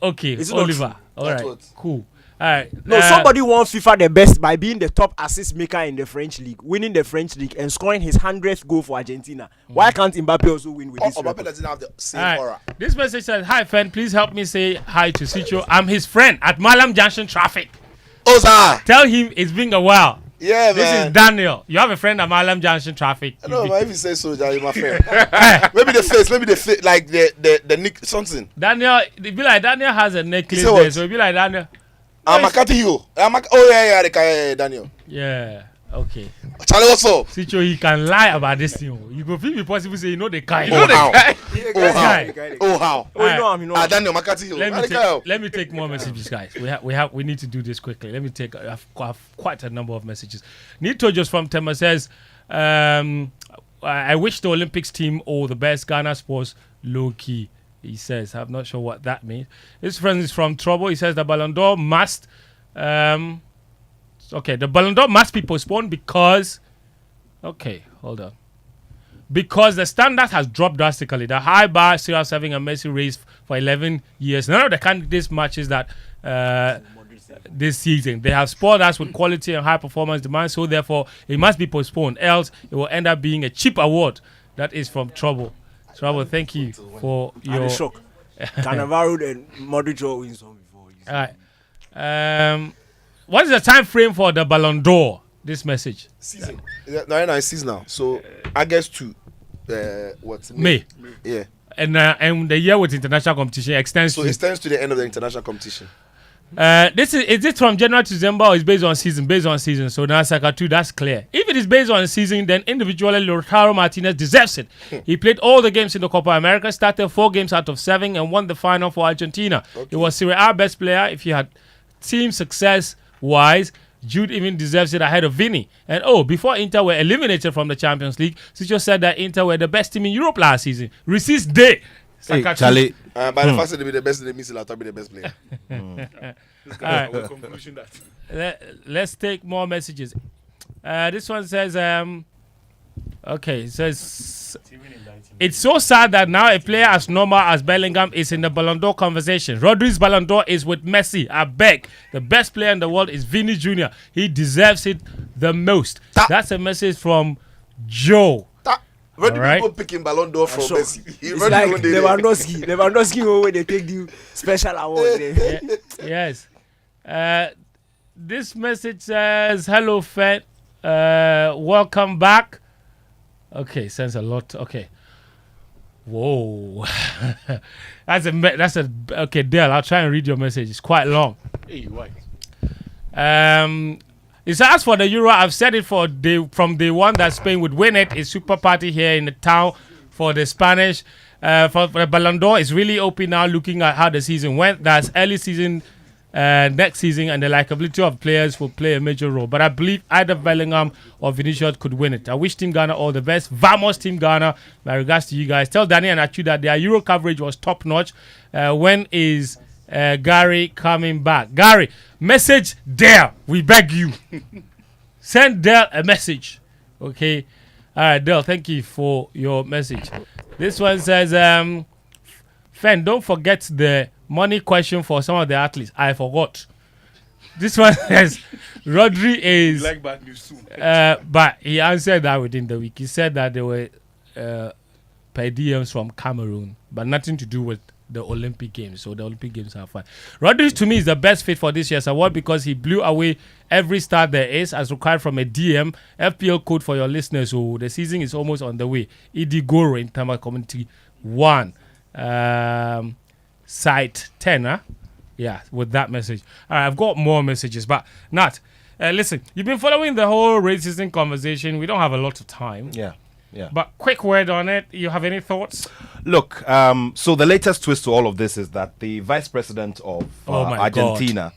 Okay, it's Oliver. All right, cool. All right. No, somebody won FIFA the best by being the top assist maker in the French league, winning the French league, and scoring his 100th goal for Argentina. Why can't Mbappe also win with this? Mbappe doesn't have the same aura. This message says, "Hi, Fen. Please help me say hi to Sitso. I'm his friend at Malam Junction Traffic. Oza. Tell him it's been a while." Yeah, this is Daniel. You have a friend at Malam Junction Traffic. No, but if you say so, you're my friend. maybe the face, like the nick something. Daniel, it be like Daniel has a necklace there, so it be like Daniel. Tahiru. The Daniel. Yeah. Okay. Charlie, what's up? Sitso, he can lie about this thing. You go feel be possible say you know the guy. Oh how? Daniel Makati. Let me take more messages, guys. We need to do this quickly. Let me take. I've quite a number of messages. Nito just from Tema says, I wish the Olympics team all the best. Ghana sports low key. He says, I'm not sure what that means. His friend is from Trouble. He says the Ballon d'Or must. The Ballon d'Or must be postponed because. Okay, hold on. Because the standard has dropped drastically. The high bar CR7 and Messi raised for 11 years. None of the candidates matches that this season. They have spoiled us with quality and high performance demands, so therefore it must be postponed. Else it will end up being a cheap award. That is from Trouble. Trouble, thank you for your. I'm shocked. Cannavaro and Modric all win some before. All right. What is the time frame for the Ballon d'Or? This message. Season. No, season now. So August to May. Yeah. And the year with international competition extends. So it extends to the end of the international competition. Is it from January to December or is based on season? Based on season. So now Saka 2, that's clear. If it is based on season, then individually Lautaro Martinez deserves it. He played all the games in the Copa America, started 4 games out of 7 and won the final for Argentina. He was Serie A best player. If he had team success wise, Jude even deserves it ahead of Vini. And before Inter were eliminated from the Champions League, Sitso said that Inter were the best team in Europe last season. Resist day. Hey, Charlie. By the fact that they be the best, they means Lautaro be the best player. All right. Conclusion that. Let's take more messages. This one says, it says, it's so sad that now a player as normal as Bellingham is in the Ballon d'Or conversation. Rodri's Ballon d'Or is with Messi. I beg. The best player in the world is Vini Jr. He deserves it the most. That's a message from Joe. Where do people picking Ballon d'Or from Messi? It's like Lewandowski when they take the special award. Yes. This message says, hello, Fed. Welcome back. Okay, sends a lot. Okay. Whoa. Okay, Dale, I'll try and read your message. It's quite long. Hey, why? It's as for the Euro, I've said it from day one that Spain would win it. It's super party here in the town for the Spanish. For the Ballon d'Or, it's really open now looking at how the season went. That's early season next season, and the likability of players will play a major role. But I believe either Bellingham or Vinicius could win it. I wish Team Ghana all the best. Vamos, Team Ghana. My regards to you guys. Tell Danny and Atsu that their Euro coverage was top notch. When is Gary coming back? Gary, message Dale. We beg you. Send Dale a message. Okay. All right, Dale, thank you for your message. This one says, Fen, don't forget the money question for some of the athletes. I forgot. This one says, Rodri is... Like bad news soon. But he answered that within the week. He said that there were per diems from Cameroon, but nothing to do with the Olympic Games. So the Olympic Games are fine. Rodri, to me, is the best fit for this year's award because he blew away every star there is as required from a DM. FPL code for your listeners. So the season is almost on the way. Idigoro in Tama Community 1. Site 10, huh? Yeah, with that message. All right, I've got more messages, but Nat, listen, you've been following the whole racism conversation. We don't have a lot of time. Yeah. But quick word on it. You have any thoughts? Look, so the latest twist to all of this is that the vice president of Argentina,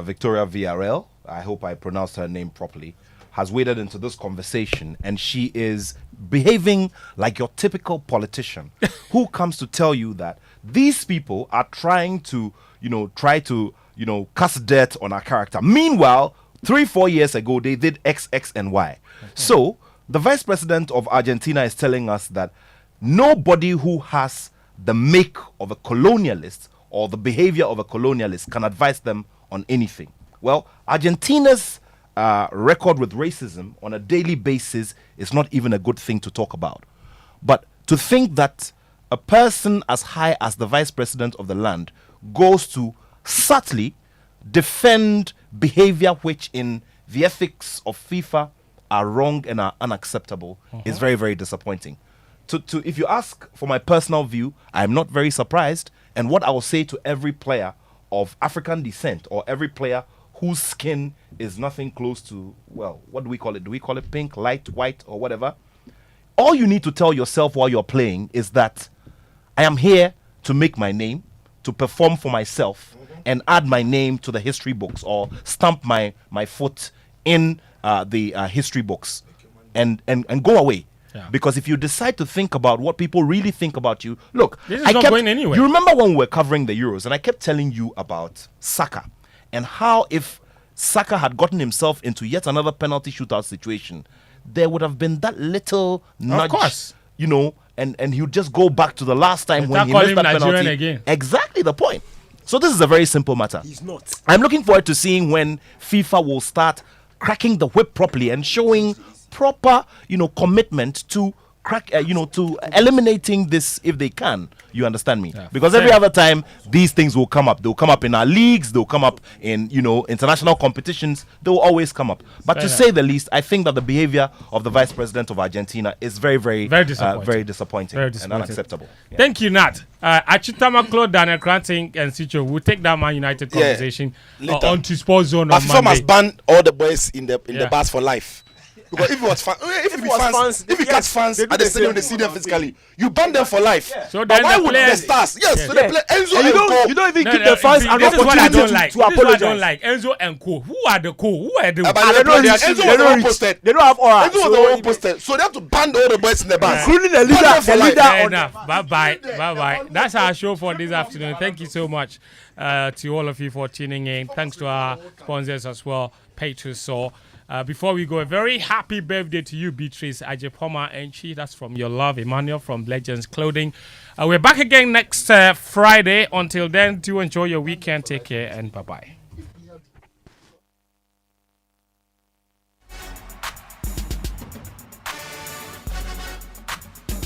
Victoria Villarreal, I hope I pronounced her name properly, has waded into this conversation, and she is behaving like your typical politician who comes to tell you that these people are trying to, cast dirt on our character. Meanwhile, 3-4 years ago, they did X, and Y. So the vice president of Argentina is telling us that nobody who has the make of a colonialist or the behavior of a colonialist can advise them on anything. Well, Argentina's record with racism on a daily basis is not even a good thing to talk about. But to think that a person as high as the vice president of the land goes to subtly defend behavior which in the ethics of FIFA are wrong and are unacceptable is very, very disappointing. If you ask for my personal view, I'm not very surprised. And what I will say to every player of African descent or every player whose skin is nothing close to, well, what do we call it? Do we call it pink, light, white, or whatever? All you need to tell yourself while you're playing is that I am here to make my name, to perform for myself, and add my name to the history books or stamp my foot in the history books and go away. Yeah. Because if you decide to think about what people really think about you, look, this is not going anywhere. You remember when we were covering the Euros and I kept telling you about Saka and how if Saka had gotten himself into yet another penalty shootout situation, there would have been that little nudge, of course, and he would just go back to the last time when he missed that penalty. Again. Exactly the point. So this is a very simple matter. He's not. I'm looking forward to seeing when FIFA will start cracking the whip properly and showing proper, commitment to to eliminating this if they can. You understand me? Yeah. Because every other time these things will come up. They'll come up in our leagues. They'll come up in international competitions. They will always come up. But to say the least, I think that the behavior of the vice president of Argentina is very, very, very disappointing and unacceptable. Yeah. Thank you, Nat. Tamakloe, Daniel Koranteng, and Sitso. We'll take that Man United conversation onto Sports Zone on Monday. FIFA must ban all the boys in the bars for life. Because if it was fans, if you catch fans at the stadium, they see them physically. You ban them for life. Yeah. So but why would the stars? Yes, so they play Enzo and Co. You don't even give the fans an opportunity to apologize. I don't like Enzo and Co. Who are the Co? Who are the? Enzo was the one posted. They don't have aura. Enzo was the one posted. So they have to ban all the boys in the bars, including the leader. Bye bye. That's our show for this afternoon. Thank you so much to all of you for tuning in. Thanks to our sponsors as well, Pay2Saw. Before we go, a very happy birthday to you, Beatrice Ajepoma Enchi. That's from your love, Emmanuel from Legends Clothing. We're back again next Friday. Until then, do enjoy your weekend. Take care and bye-bye.